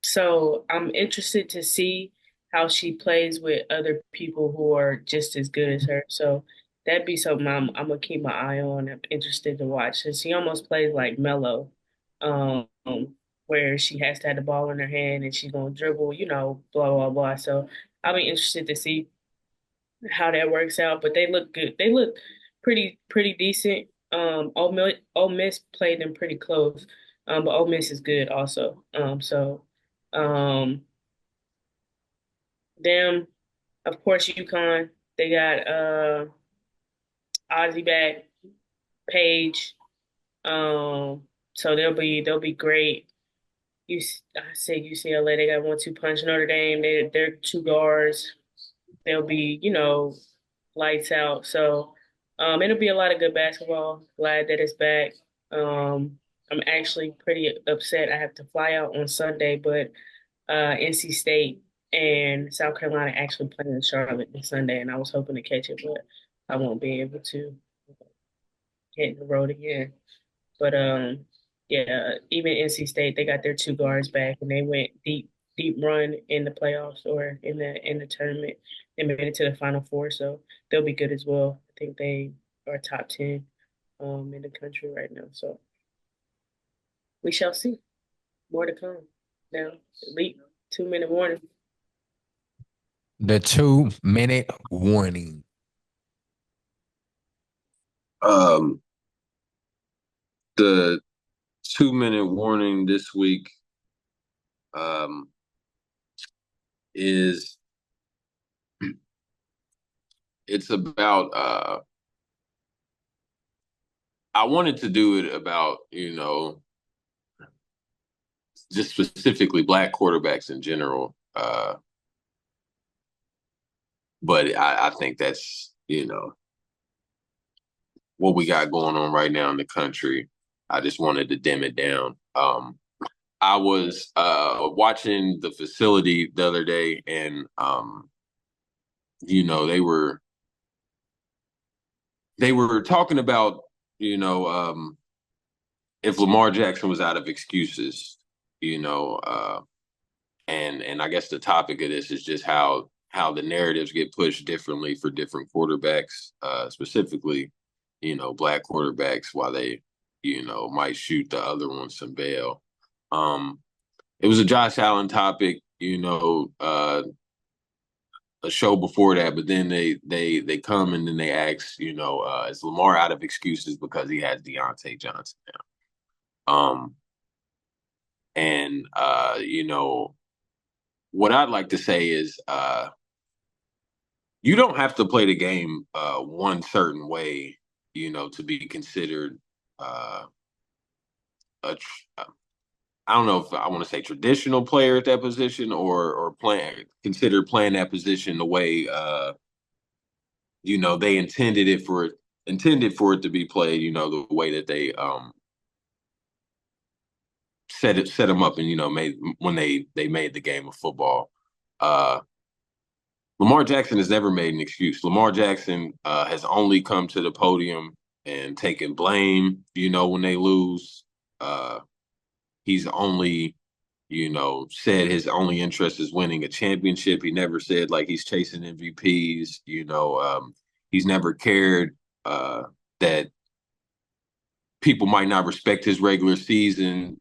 So I'm interested to see how she plays with other people who are just as good as her. So that'd be something I'm gonna keep my eye on. I'm interested to watch. And she almost plays like Melo, um, where she has to have the ball in her hand and she's gonna dribble, blah blah blah. So I'll be interested to see how that works out. But they look good. They look pretty decent. Ole Miss played them pretty close, but Ole Miss is good also. Um, them, of course, UConn. They got Ozzy back, Page. So they'll be great. I say UCLA. They got 1-2 punch. Notre Dame. They're two guards. They'll be lights out. So it'll be a lot of good basketball. Glad that it's back. I'm actually pretty upset. I have to fly out on Sunday, but NC State and South Carolina actually playing in Charlotte this Sunday, and I was hoping to catch it, but I won't be able to hit the road again. But yeah, even NC State, they got their two guards back, and they went deep run in the playoffs or in the tournament. They made it to the Final Four, so they'll be good as well. I think they are top 10 in the country right now. So we shall see. More to come. Now, elite 2 minute warning.
The 2 minute warning.
Um, the 2 minute warning this week um, is it's about I wanted to do it about, just specifically black quarterbacks in general. But I think that's, what we got going on right now in the country. I just wanted to dim it down. I was watching the facility the other day, and they were talking about, if Lamar Jackson was out of excuses, and I guess the topic of this is just how how the narratives get pushed differently for different quarterbacks, specifically, black quarterbacks, while they, might shoot the other one some bail. It was a Josh Allen topic, a show before that, but then they come and then they ask, is Lamar out of excuses because he has Deontay Johnson now? And what I'd like to say is you don't have to play the game one certain way, to be considered a I don't know if I want to say traditional player at that position or consider playing that position the way they intended for it to be played, the way that they set them up and made when they made the game of football. Uh Lamar Jackson has never made an excuse. Lamar Jackson has only come to the podium and taken blame, when they lose. He's only said his only interest is winning a championship. He never said like he's chasing MVPs. He's never cared that people might not respect his regular season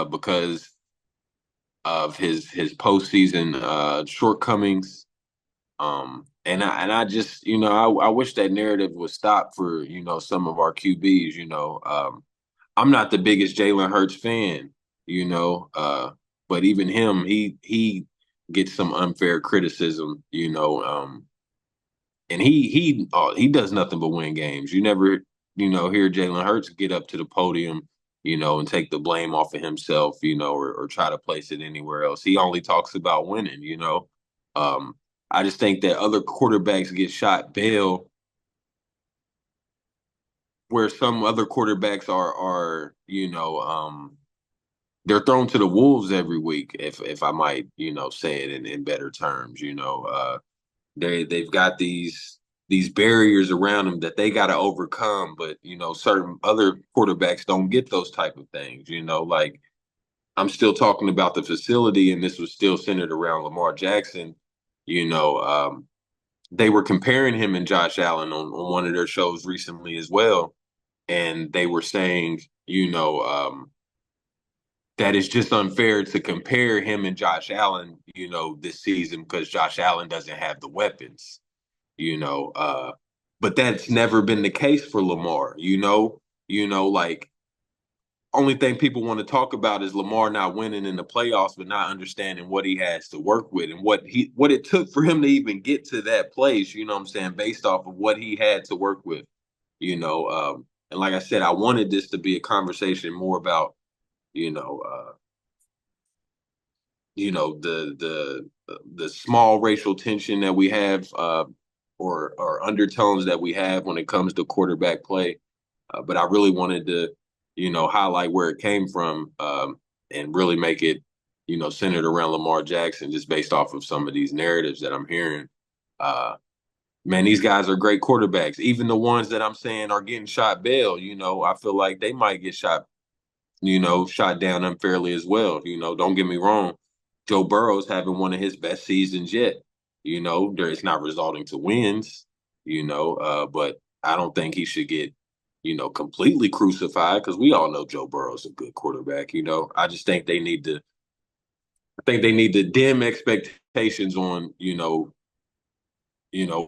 because of his postseason shortcomings. And I just I wish that narrative would stop for some of our QBs. I'm not the biggest Jalen Hurts fan, but even him, he gets some unfair criticism, and he does nothing but win games. You never hear Jalen Hurts get up to the podium, and take the blame off of himself, or try to place it anywhere else. He only talks about winning, Um, I just think that other quarterbacks get shot bail where some other quarterbacks are they're thrown to the wolves every week, if I might, say it in better terms. They've got these barriers around them that they got to overcome, but certain other quarterbacks don't get those type of things. Like I'm still talking about the facility, and this was still centered around Lamar Jackson. You know, they were comparing him and Josh Allen on one of their shows recently as well, and they were saying, that it's just unfair to compare him and Josh Allen, this season because Josh Allen doesn't have the weapons, you know. But that's never been the case for Lamar, like only thing people want to talk about is Lamar not winning in the playoffs, but not understanding what he has to work with and what it took for him to even get to that place, you know what I'm saying, based off of what he had to work with, and like I said, I wanted this to be a conversation more about, you know, uh, the small racial tension that we have, or undertones that we have when it comes to quarterback play. But I really wanted to, highlight where it came from, and really make it, centered around Lamar Jackson, just based off of some of these narratives that I'm hearing. Uh, Man, these guys are great quarterbacks. Even the ones that I'm saying are getting shot bail, I feel like they might get shot down unfairly as well. Don't get me wrong. Joe Burrow's having one of his best seasons yet. It's not resulting to wins, but I don't think he should get, completely crucified because we all know Joe Burrow's a good quarterback. I just think they need to dim expectations on,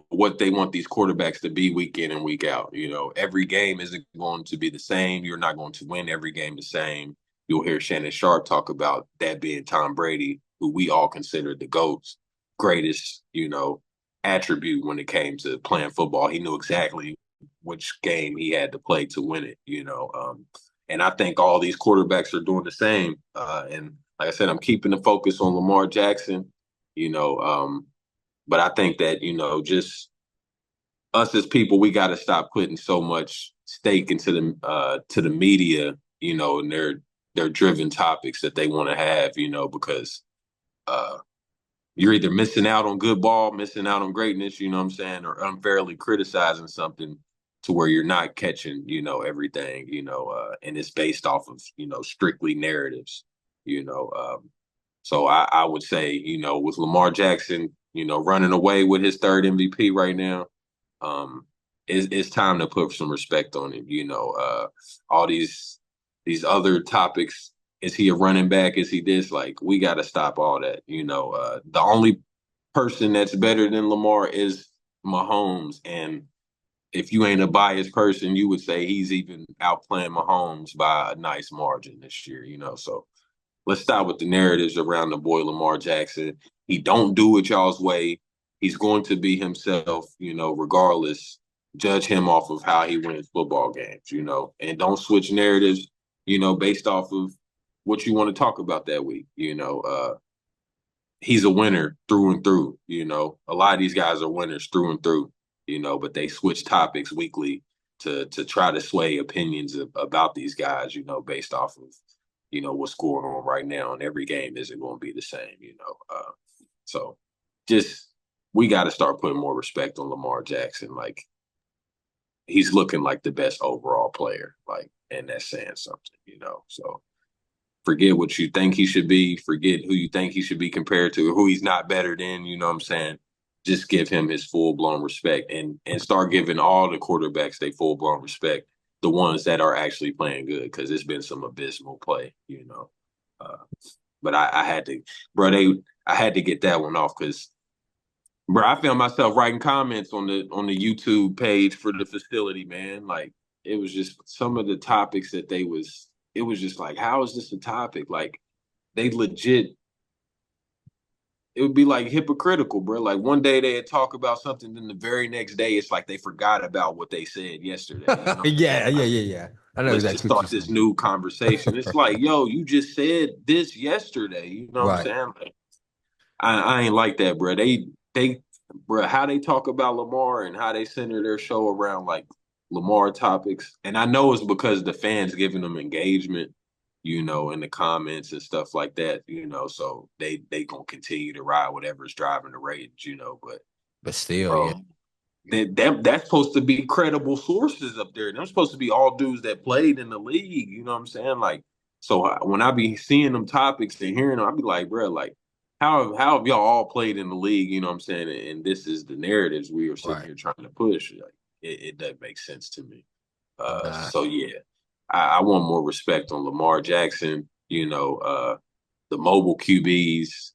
what they want these quarterbacks to be week in and week out. Every game isn't going to be the same. You're not going to win every game the same. You'll hear Shannon Sharp talk about that being Tom Brady, who we all consider the GOAT's greatest, attribute when it came to playing football. He knew exactly which game he had to play to win it, and I think all these quarterbacks are doing the same. And like I said, I'm keeping the focus on Lamar Jackson, you know, but I think that, just us as people, we got to stop putting so much stake into the media, and their driven topics that they want to have, because uh, you're either missing out on good ball, missing out on greatness, you know what I'm saying, or unfairly criticizing something to where you're not catching, everything, and it's based off of, strictly narratives, you know. So I would say, with Lamar Jackson, running away with his third MVP right now. It's time to put some respect on him. All these other topics. Is he a running back? Is he this? Like, we got to stop all that. The only person that's better than Lamar is Mahomes, and if you ain't a biased person, you would say he's even outplaying Mahomes by a nice margin this year. So let's stop with the narratives around the boy Lamar Jackson. He don't do it y'all's way. He's going to be himself, regardless. Judge him off of how he wins football games, and don't switch narratives, based off of what you want to talk about that week. He's a winner through and through. A lot of these guys are winners through and through. But they switch topics weekly to try to sway opinions about these guys. Based off of what's going on right now, and every game isn't going to be the same. So just we got to start putting more respect on Lamar Jackson. Like, he's looking like the best overall player. Like, and that's saying something. So forget what you think he should be. Forget who you think he should be compared to, who he's not better than. You know what I'm saying? Just give him his full blown respect, and start giving all the quarterbacks their full blown respect. The ones that are actually playing good, because it's been some abysmal play. But I had to, bro. I had to get that one off because, bro, I found myself writing comments on the YouTube page for the facility, man. Like, it was just some of the topics that they was. It was just like, how is this a topic? Like, they legit. It would be like hypocritical, bro. Like, one day they'd talk about something, then the very next day it's like they forgot about what they said yesterday.
Yeah, yeah, yeah, yeah. I know
Let's just
exactly what you're
start this
saying.
new conversation. It's like, yo, you just said this yesterday. You know what I'm
Right.
saying? Like, I ain't like that, bro. Bro, how they talk about Lamar and how they center their show around like Lamar topics. And I know it's because the fans giving them engagement, in the comments and stuff like that, so they gonna continue to ride whatever's driving the ratings, but
But still, yeah.
bro, that's supposed to be credible sources up there. They're supposed to be all dudes that played in the league. You know what I'm saying? Like, so when I be seeing them topics and hearing them, I be like, bro, like, how have y'all all played in the league? You know what I'm saying? And this is the narratives we are sitting
Right.
here trying to push. Like, it doesn't make sense to me.
Nah.
So yeah, I want more respect on Lamar Jackson. The mobile QBs.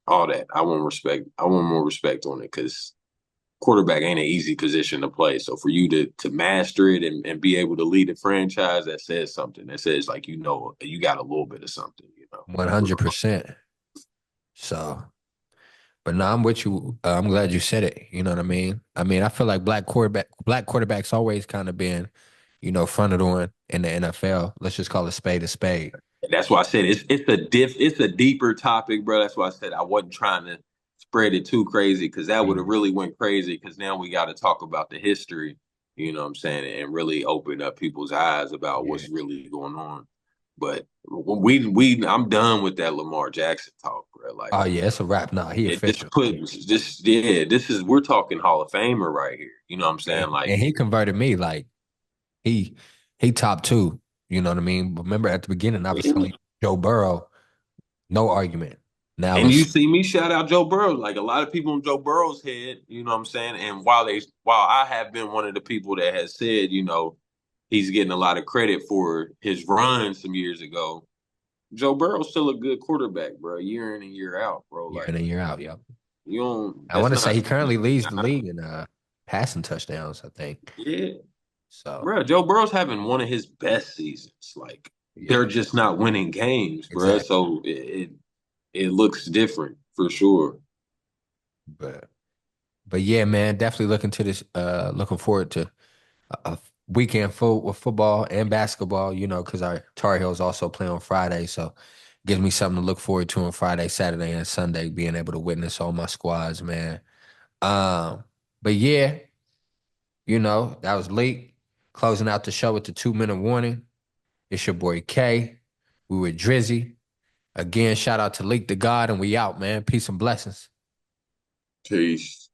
All that. I want respect. I want more respect on it because quarterback ain't an easy position to play. So for you to master it and be able to lead a franchise, that says something. That says, like, you got a little bit of something.
100%. So, but no, I'm with you. I'm glad you said it. You know what I mean? I mean, I feel like black quarterbacks always kind of been, fronted on in the NFL. Let's just call a spade a spade.
That's why I said it's a deeper topic, bro. That's why I said I wasn't trying to spread it too crazy because that would have
Mhm.
really went crazy because now we got to talk about the history, you know what I'm saying, and really open up people's eyes about
Yeah.
what's really going on. But we I'm done with that Lamar Jackson talk, bro. Like,
Oh yeah, it's a wrap. Nah, he
it just
official.
put this yeah, this is we're talking Hall of Famer right here. You know what I'm saying? Like,
And he converted me like he he top two. You know what I mean? But remember at the beginning, I was telling you Joe Burrow, no argument. Now
and you
it's
see me shout out Joe Burrow. Like, a lot of people in Joe Burrow's head, you know what I'm saying? And while I have been one of the people that has said, he's getting a lot of credit for his run some years ago, Joe Burrow's still a good quarterback, bro, year in and year out, bro.
year
Like,
in and year out. Yep.
you don't
I
that's
want to say
not
he currently leads the league in passing touchdowns, I think.
yeah.
So
Bro, Joe Burrow's having one of his best seasons. Like, they're
yeah,
just not winning games, bro.
exactly.
So it looks different for sure.
But but yeah, man, definitely looking to this. Looking forward to a weekend full with football and basketball. Because our Tar Heels also play on Friday, so gives me something to look forward to on Friday, Saturday, and Sunday. Being able to witness all my squads, man. Um, but yeah, that was late. Closing out the show with the 2 minute warning. It's your boy K. We with Drizzy. Again, shout out to Leak the God, and we out, man. Peace and blessings.
Peace.